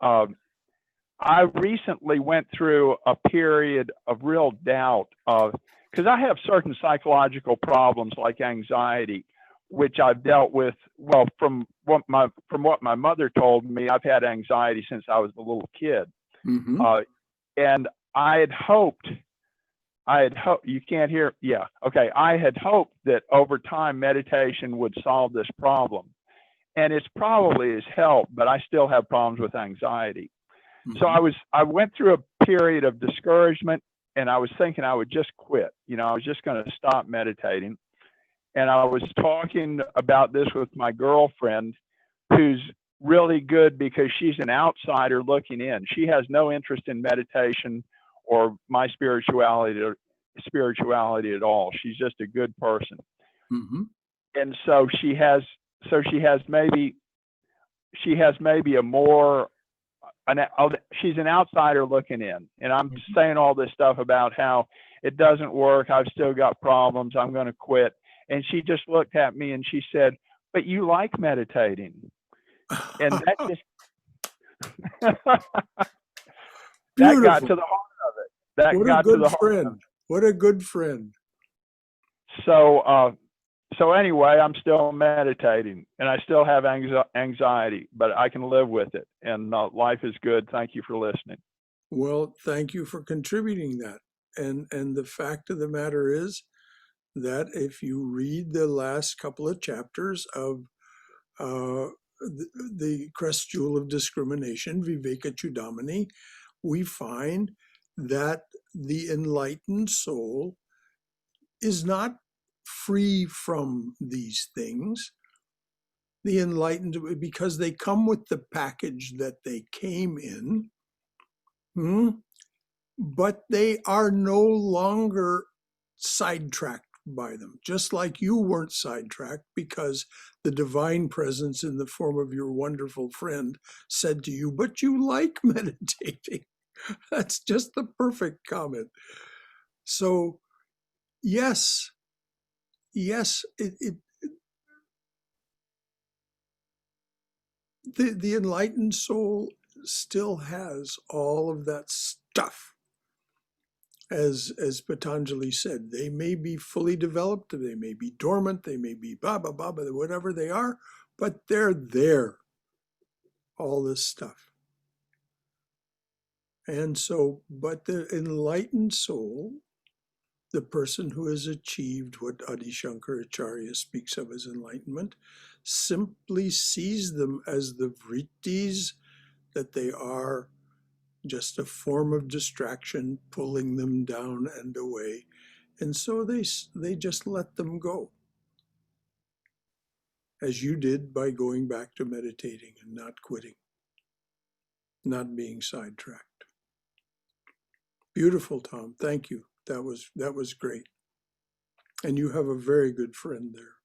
I recently went through a period of real doubt because I have certain psychological problems like anxiety, which I've dealt with. Well, from what my mother told me, I've had anxiety since I was a little kid. Mm-hmm. And I had hoped, you can't hear, yeah, okay. I had hoped that over time meditation would solve this problem. And it's probably has helped, but I still have problems with anxiety. Mm-hmm. So I went through a period of discouragement, and I was thinking I would just quit. I was just going to stop meditating. And I was talking about this with my girlfriend, who's really good because she's an outsider looking in. She has no interest in meditation or my spirituality at all. She's just a good person. Mm-hmm. And so she has maybe a more, she's an outsider looking in. And I'm saying all this stuff about how it doesn't work. I've still got problems. I'm going to quit. And she just looked at me and she said, "But you like meditating." And that just, that got to the heart of it. That what got a good to the heart friend. of it. What a good friend. So anyway, I'm still meditating and I still have anxiety, but I can live with it. And life is good. Thank you for listening. Well, thank you for contributing that. And the fact of the matter is that if you read the last couple of chapters of the Crest Jewel of Discrimination, Viveka Chudamani, we find that the enlightened soul is not free from these things. The enlightened, because they come with the package that they came in, but they are no longer sidetracked by them, just like you weren't sidetracked because the divine presence in the form of your wonderful friend said to you, "But you like meditating." That's just the perfect comment. So, yes, the enlightened soul still has all of that stuff. As Patanjali said, they may be fully developed, they may be dormant, they may be whatever they are, but they're there, all this stuff. And so, but the enlightened soul the person who has achieved what Adi Shankaracharya speaks of as enlightenment simply sees them as the vrittis, that they are just a form of distraction pulling them down and away. And so they just let them go, as you did by going back to meditating and not quitting, not being sidetracked. Beautiful, Tom. Thank you. That was great. And you have a very good friend there.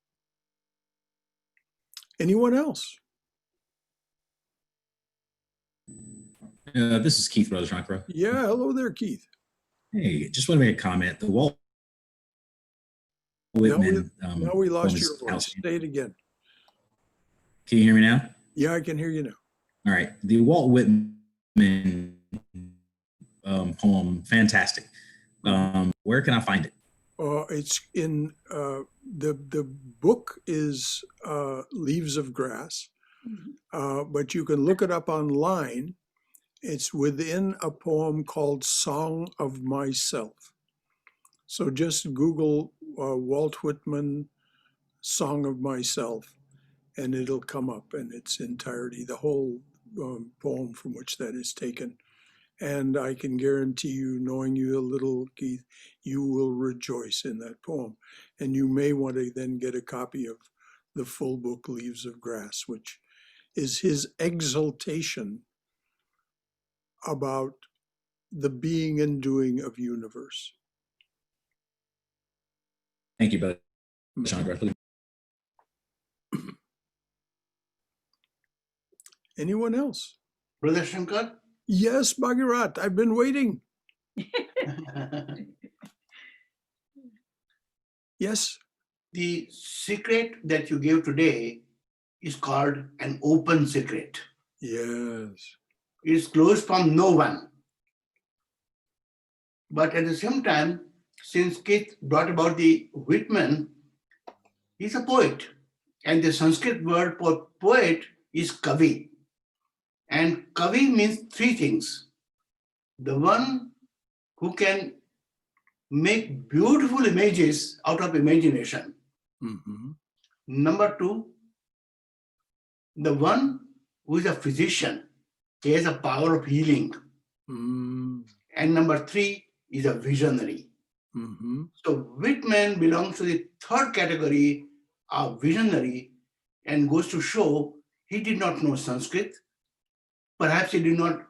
Anyone else? This is Keith, Brother Shankara. Yeah, hello there, Keith. Hey, just want to make a comment. The Walt Whitman. Now we lost poem your is voice. outstanding. Say it again. Can you hear me now? Yeah, I can hear you now. All right. The Walt Whitman poem, fantastic. Where can I find it? It's in the book is Leaves of Grass, but you can look it up online. It's within a poem called Song of Myself. So just Google Walt Whitman, Song of Myself, and it'll come up in its entirety, the whole poem from which that is taken. And I can guarantee you, knowing you a little, Keith, you will rejoice in that poem. And you may want to then get a copy of the full book, Leaves of Grass, which is his exaltation about the being and doing of universe. Thank you, Brother Shankara. Anyone else? Brother Shankar? Yes, Bhagirath, I've been waiting. Yes. The secret that you gave today is called an open secret. Yes. It is closed from no one. But at the same time, since Keith brought about the Whitman, he's a poet. And the Sanskrit word for poet is kavi. And kavi means three things. The one who can make beautiful images out of imagination. Mm-hmm. Number two, the one who is a physician. He has a power of healing. Mm-hmm. And number three is a visionary. Mm-hmm. So Whitman belongs to the third category of visionary and goes to show he did not know Sanskrit. Perhaps he did not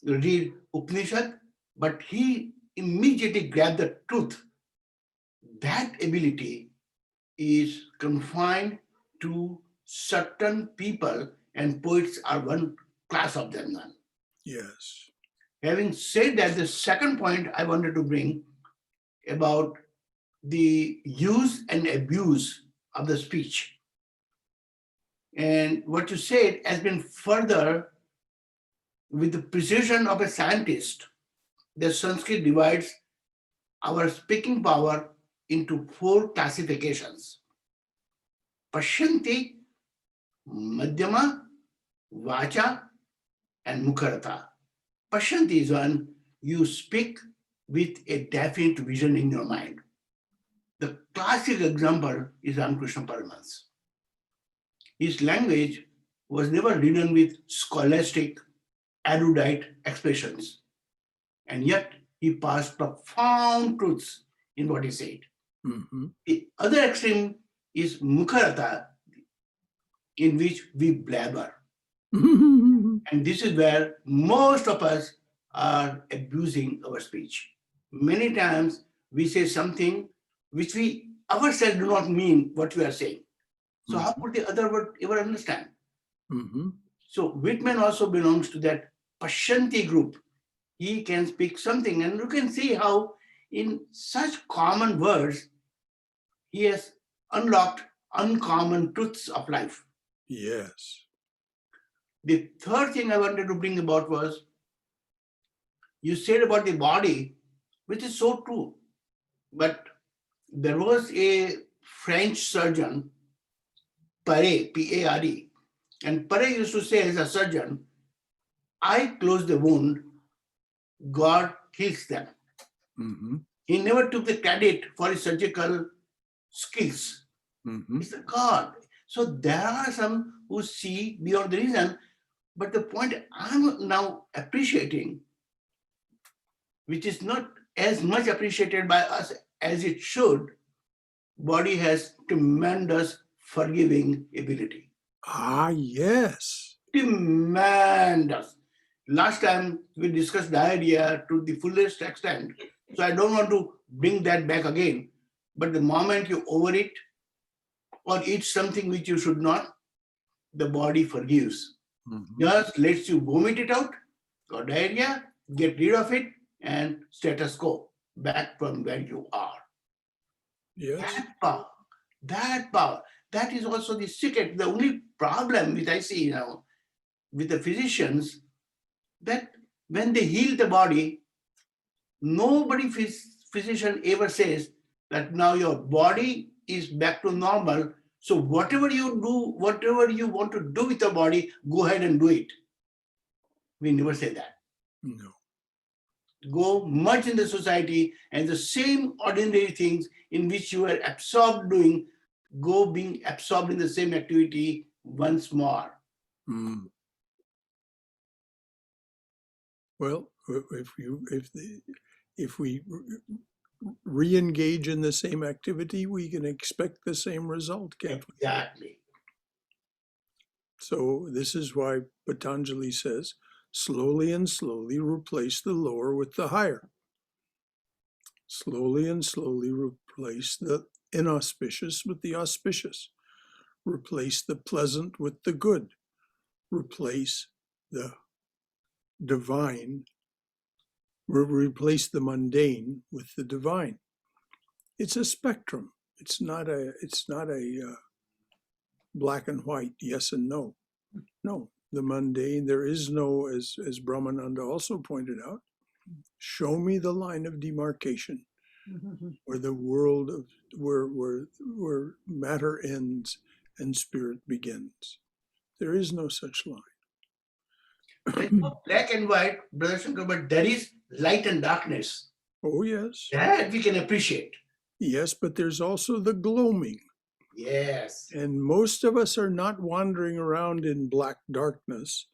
read Upanishad, but he immediately grabbed the truth. That ability is confined to certain people, and poets are one class of them. Yes. Having said that, the second point I wanted to bring about the use and abuse of the speech. And what you said has been further with the precision of a scientist. The Sanskrit divides our speaking power into four classifications: Pashyanti, Madhyama, Vacha, and Mukharata. Pashyanti is when you speak with a definite vision in your mind. The classic example is Ramakrishna Paramahansa. His language was never written with scholastic, erudite expressions. And yet he passed profound truths in what he said. Mm-hmm. The other extreme is Mukharata, in which we blabber. And this is where most of us are abusing our speech. Many times we say something which we ourselves do not mean what we are saying. So how could the other word ever understand? Mm-hmm. So Whitman also belongs to that Pashyanti group. He can speak something, and you can see how in such common words, he has unlocked uncommon truths of life. Yes. The third thing I wanted to bring about was, you said about the body, which is so true. But there was a French surgeon, Pare, P-A-R-E, and Pare used to say as a surgeon, I close the wound, God heals them. Mm-hmm. He never took the credit for his surgical skills. Mhm. It's a God. So there are some who see beyond the reason, but the point I'm now appreciating, which is not as much appreciated by us as it should, body has tremendous forgiving ability. Ah, yes. Tremendous. Last time we discussed diarrhea to the fullest extent, so I don't want to bring that back again. But the moment you overeat or eat something which you should not, the body forgives. Mhm. Just lets you vomit it out, got diarrhea, get rid of it, and status quo, back from where you are. Yes. That power, that is also the secret. The only problem which I see now with the physicians, that when they heal the body, nobody physician ever says that now your body is back to normal. So whatever you do, whatever you want to do with your body, go ahead and do it. We never say that. No. Go merge in the society, and the same ordinary things in which you are absorbed doing, go being absorbed in the same activity once more. Mm. Well, if we re-engage in the same activity, we can expect the same result, can't we? Exactly. So this is why Patanjali says, slowly and slowly replace the lower with the higher. Slowly and slowly replace the inauspicious with the auspicious. Replace the pleasant with the good. Replace the divine, replace the mundane with the divine. It's a spectrum. It's not a black and white, yes and no. No, the mundane, there is no, as Brahmananda also pointed out, show me the line of demarcation where the world of where matter ends and spirit begins. There is no such line. There's no black and white, Brother Shankar, but there is light and darkness. Oh yes. That we can appreciate. Yes, but there's also the gloaming. Yes. And most of us are not wandering around in black darkness.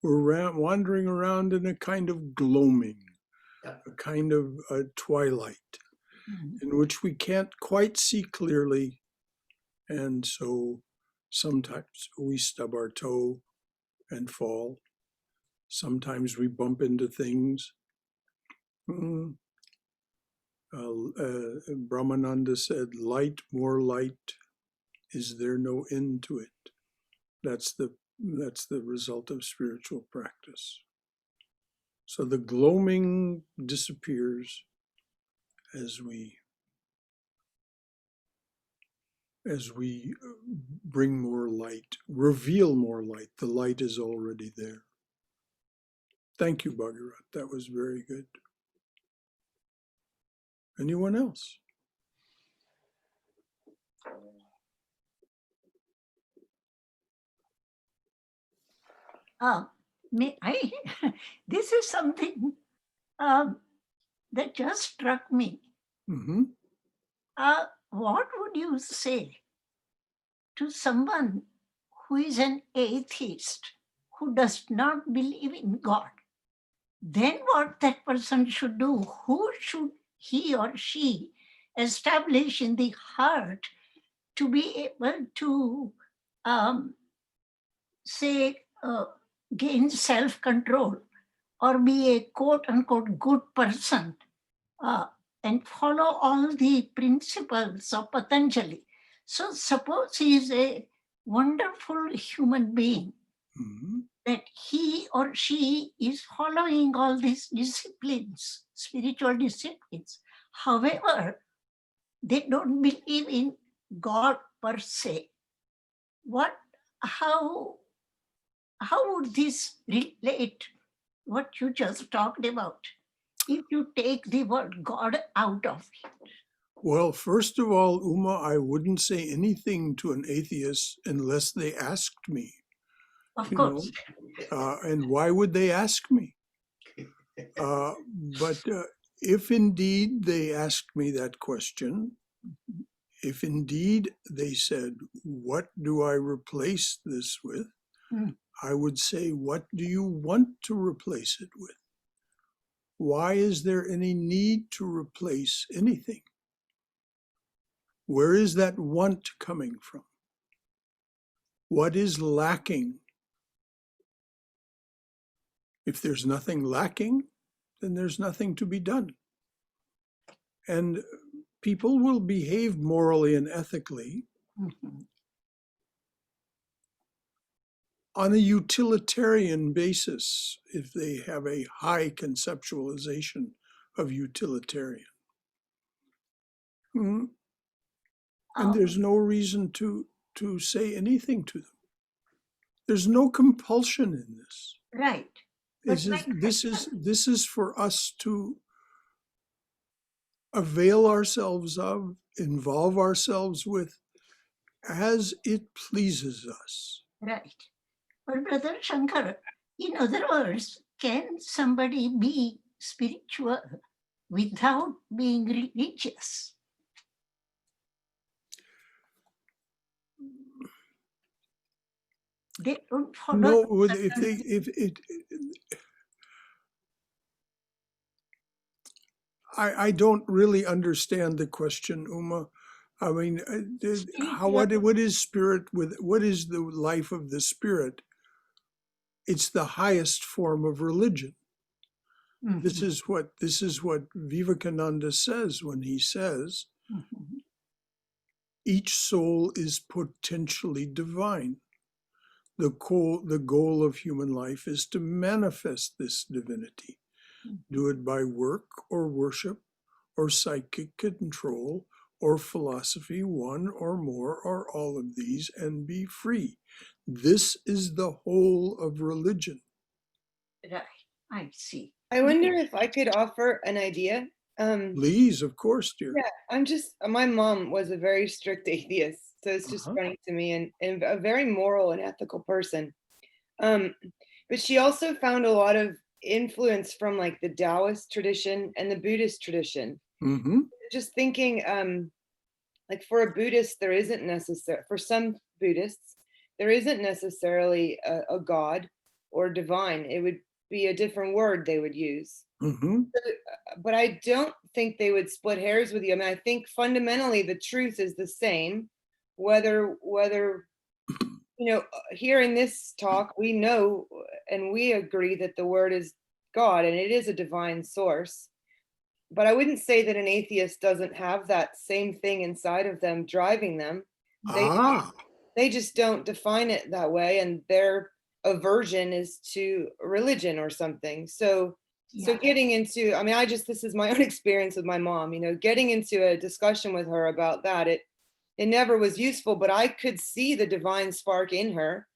We're wandering around in a kind of gloaming, a kind of a twilight in which we can't quite see clearly. And so sometimes we stub our toe and fall. Sometimes we bump into things. Brahmananda said, light, more light, is there no end to it? That's the result of spiritual practice. So the gloaming disappears as we bring more light, reveal more light. The light is already there. Thank you, Bhagirath. That was very good. Anyone else? This is something that just struck me. Mm-hmm. What would you say to someone who is an atheist, who does not believe in God? Then what that person should do? Who should he or she establish in the heart to be able to gain self-control or be a quote-unquote good person and follow all the principles of Patanjali? So suppose he is a wonderful human being, that he or she is following all these disciplines, spiritual disciplines. However, they don't believe in God per se. How would this relate what you just talked about if you take the word God out of it? Well, first of all, Uma, I wouldn't say anything to an atheist unless they asked me. Of course. And why would they ask me? But if indeed they asked me that question, if indeed they said, what do I replace this with? Mm. I would say, what do you want to replace it with? Why is there any need to replace anything? Where is that want coming from? What is lacking? If there's nothing lacking, then there's nothing to be done. And people will behave morally and ethically Mhm. on a utilitarian basis if they have a high conceptualization of utilitarian. And there's no reason to say anything to them. There's no compulsion in this. Right. But This is for us to avail ourselves of, involve ourselves with, as it pleases us. Right. But Brother Shankara, in other words, can somebody be spiritual without being religious? They don't follow. No, I don't really understand the question, Uma. I mean, what is spirit what is the life of the spirit? It's the highest form of religion. Mhm. This is what Vivekananda says when he says, Mhm. each soul is potentially divine. The goal of human life is to manifest this divinity. Do it by work or worship or psychic control or philosophy, one or more or all of these, and be free. This is the whole of religion. Right. I see. I wonder if I could offer an idea. Please, of course, dear. Yeah, my mom was a very strict atheist, so it's just funny to me, and a very moral and ethical person. But she also found a lot of influence from like the Taoist tradition and the Buddhist tradition. Mm-hmm. Just thinking, like for a Buddhist, there isn't necessary, for some Buddhists, there isn't necessarily a God or divine. It would be a different word they would use. Mm-hmm. But I don't think they would split hairs with you. I mean, I think fundamentally the truth is the same, whether here in this talk, we know and we agree that the word is God and it is a divine source. But I wouldn't say that an atheist doesn't have that same thing inside of them driving them. They just don't define it that way, and their aversion is to religion or something. So getting into, I mean, this is my own experience with my mom, getting into a discussion with her about that, it never was useful, but I could see the divine spark in her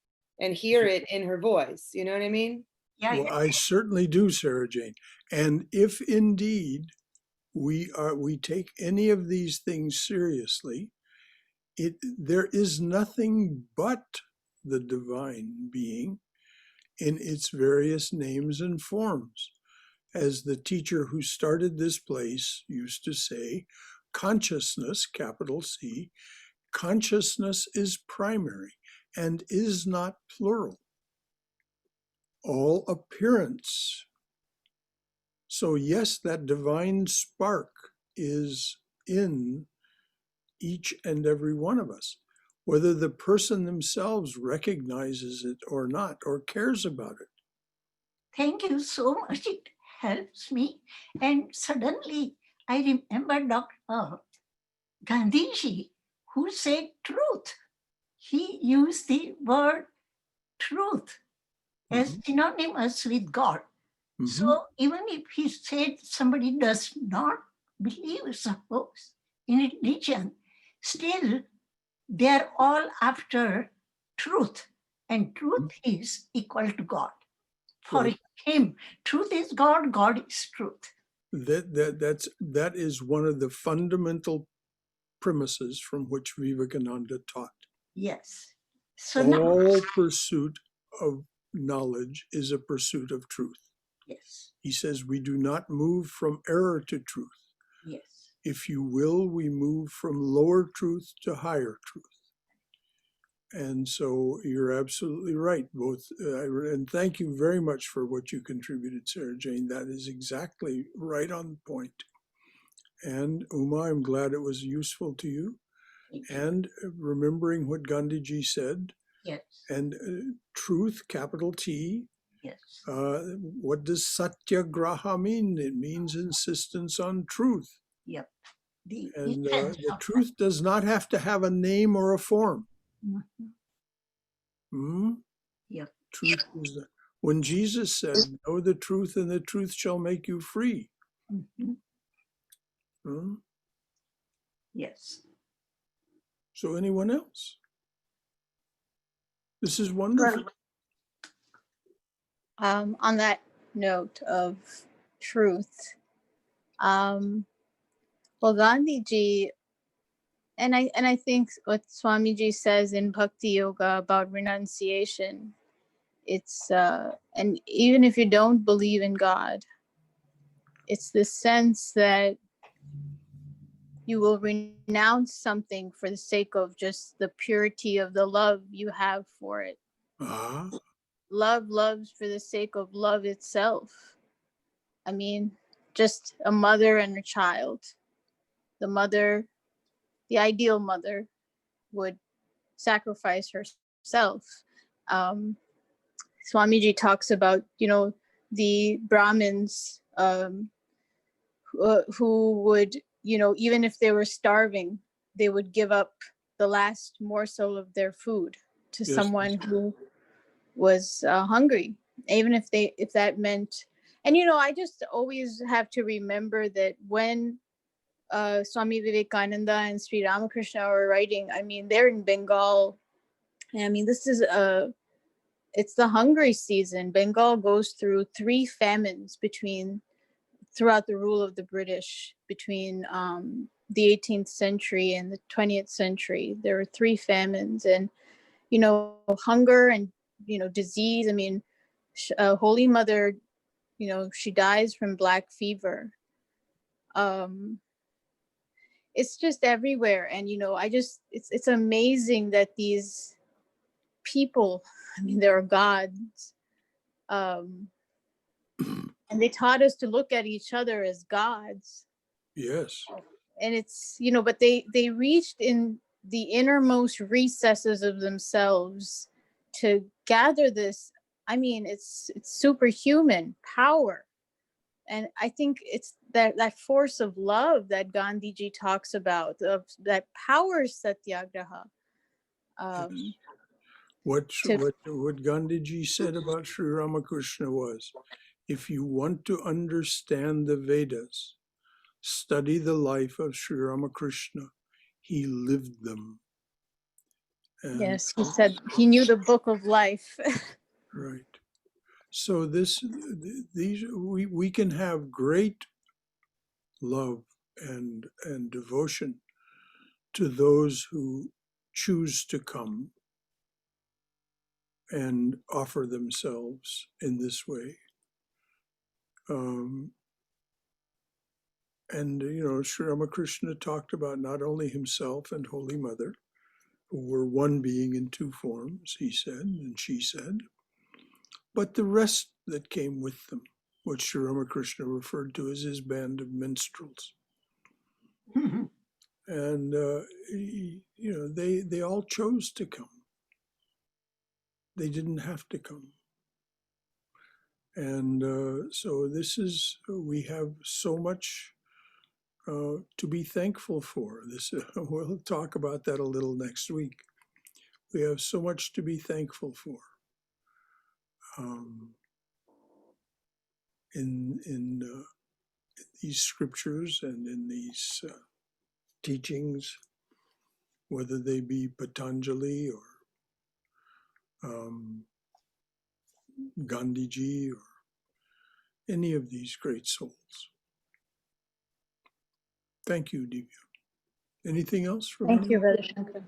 and hear it in her voice. You know what I mean? Yeah. Well, I certainly do, Sarah Jane. And if indeed we take any of these things seriously, there is nothing but the divine being in its various names and forms. As the teacher who started this place used to say, consciousness, capital C, consciousness is primary and is not plural. All appearance. So yes, that divine spark is in each and every one of us, whether the person themselves recognizes it or not, or cares about it. Thank you so much. It helps me. And suddenly I remember Dr. Gandhiji, who said truth. He used the word truth as synonymous with God. So even if he said somebody does not believe, suppose, in religion, still they're all after truth, and truth is equal to God. For him, truth is God, God is truth. That is one of the fundamental premises from which Vivekananda taught. Yes. So all pursuit of knowledge is a pursuit of truth. Yes. He says we do not move from error to truth. Yes. If you will, we move from lower truth to higher truth. And so you're absolutely right, both. And thank you very much for what you contributed, Sarah Jane. That is exactly right on point. And Uma, I'm glad it was useful to you. Thank you. And remembering what Gandhiji said, Yes. and truth, capital T. Yes. What does satyagraha mean? It means insistence on truth. Yep. The And essence the of truth does not have to have a name or a form. Mhm. Hmm? Yep. Truth is the, when Jesus said, know the truth and the truth shall make you free. Mhm. Hmm? Yes. So anyone else? This is wonderful. On that note of truth, well, Gandhiji, and I think what Swamiji says in Bhakti Yoga about renunciation, it's and even if you don't believe in God, it's the sense that you will renounce something for the sake of just the purity of the love you have for it. Ah, Love loves for the sake of love itself. I mean, just a mother and a child. The mother, the ideal mother, would sacrifice herself. Um, Swamiji talks about, the Brahmins who would, even if they were starving, they would give up the last morsel of their food to yes. someone who was hungry, even if that meant. And I just always have to remember that when Swami Vivekananda and Sri Ramakrishna were writing, I mean, they're in Bengal. I mean, it's the hungry season. Bengal goes through 3 famines throughout the rule of the British between the 18th century and the 20th century. There were 3 famines, and hunger and disease. I mean, Holy Mother, she dies from black fever. It's just everywhere, and it's amazing that these people, I mean, there are gods, and they taught us to look at each other as gods. Yes. And it's but they reached in the innermost recesses of themselves to gather this. I mean, it's superhuman power. And I think it's that force of love that Gandhiji talks about, of that power satyagraha. Yes. What Gandhiji said about Sri Ramakrishna was, if you want to understand the Vedas, study the life of Sri Ramakrishna. He lived them. And Yes, he said he knew the book of life. right. So we can have great love and devotion to those who choose to come and offer themselves in this way. And Sri Ramakrishna talked about not only himself and Holy Mother, who were one being in 2 forms, he said, and she said, but the rest that came with them, which Sri Ramakrishna referred to as his band of minstrels. Mhm. And they all chose to come. They didn't have to come. And so we have so much to be thankful for. We'll talk about that a little next week. We have so much to be thankful for. In these scriptures and in these teachings, whether they be Patanjali or Gandhiji or any of these great souls. Thank you, Divya. Anything else from Thank you, anyone? Brother Shankara.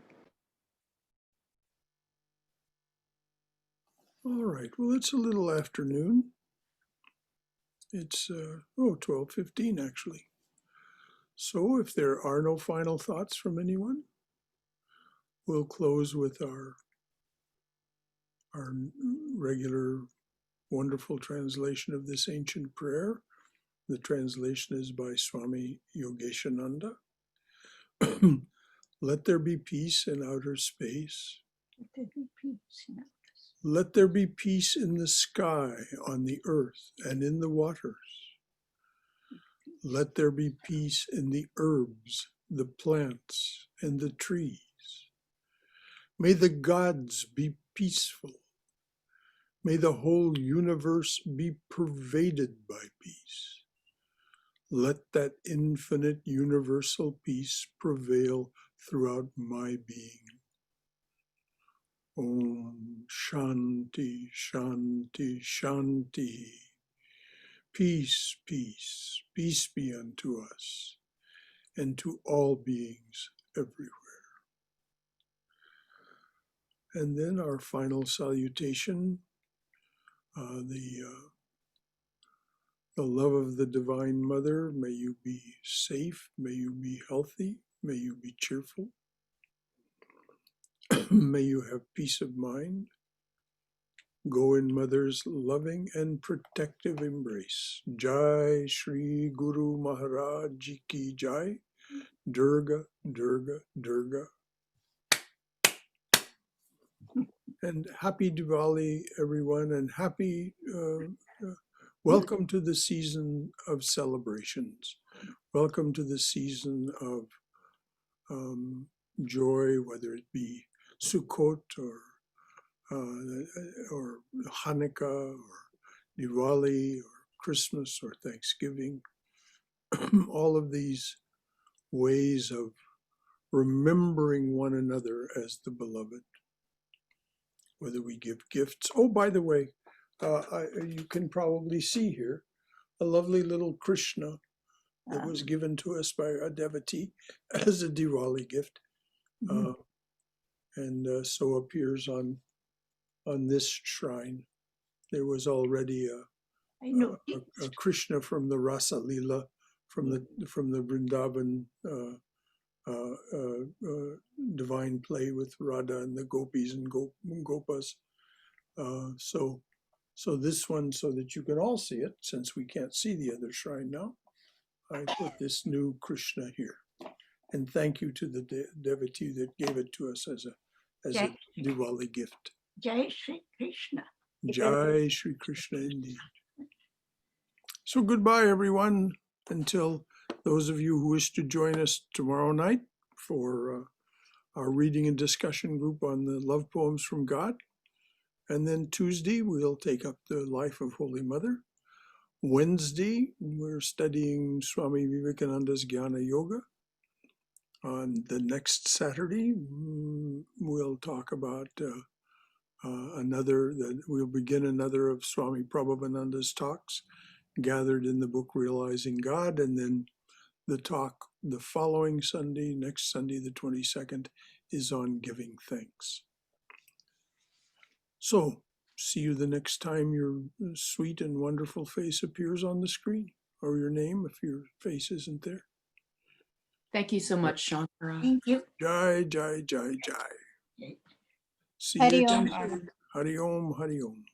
All right. Well, it's a little afternoon. It's 12:15 actually. So if there are no final thoughts from anyone, we'll close with our regular wonderful translation of this ancient prayer. The translation is by Swami Yogeshananda. Let there be peace in outer space. Let there be peace in us. Let there be peace in the sky, on the earth, and in the waters. Let there be peace in the herbs, the plants, and the trees. May the gods be peaceful. May the whole universe be pervaded by peace. Let that infinite universal peace prevail throughout my being. Om Shanti, Shanti, Shanti. Peace, peace, peace be unto us and to all beings everywhere. And then our final salutation, the love of the Divine Mother, may you be safe, may you be healthy, may you be cheerful, may you have peace of mind. Go in Mother's loving and protective embrace. Jai Shri Guru Maharaj Ji Ki Jai. Durga, Durga, Durga. And happy Diwali, everyone, and happy welcome to the season of celebrations. Welcome to the season of joy, whether it be Sukkot or Hanukkah or Diwali or Christmas or Thanksgiving. All of these ways of remembering one another as the beloved. Whether we give gifts. Oh, by the way, you can probably see here a lovely little Krishna that was given to us by a devotee as a Diwali gift. And so appears on this shrine. There was already a Krishna from the Rasa Lila, from the Vrindavan divine play with Radha and the gopis and gopas. So this one, so that you can all see it, since we can't see the other shrine now, I put this new Krishna here. And thank you to the devotee that gave it to us as a Diwali gift. Jai Shri Krishna. Jai Shri Krishna indeed. So goodbye, everyone, until those of you who wish to join us tomorrow night for our reading and discussion group on the love poems from God. And then Tuesday, we'll take up the life of Holy Mother. Wednesday, we're studying Swami Vivekananda's Jnana Yoga. On the next Saturday, we'll talk about we'll begin another of Swami Prabhavananda's talks gathered in the book Realizing God. And then the talk the following Sunday, next Sunday, the 22nd, is on giving thanks. So, see you the next time your sweet and wonderful face appears on the screen, or your name if your face isn't there. Thank you so much, Shankara. Thank you. Jai, Jai, Jai, Jai. See Hari you Om. again soon. Hari Om, Hari Om.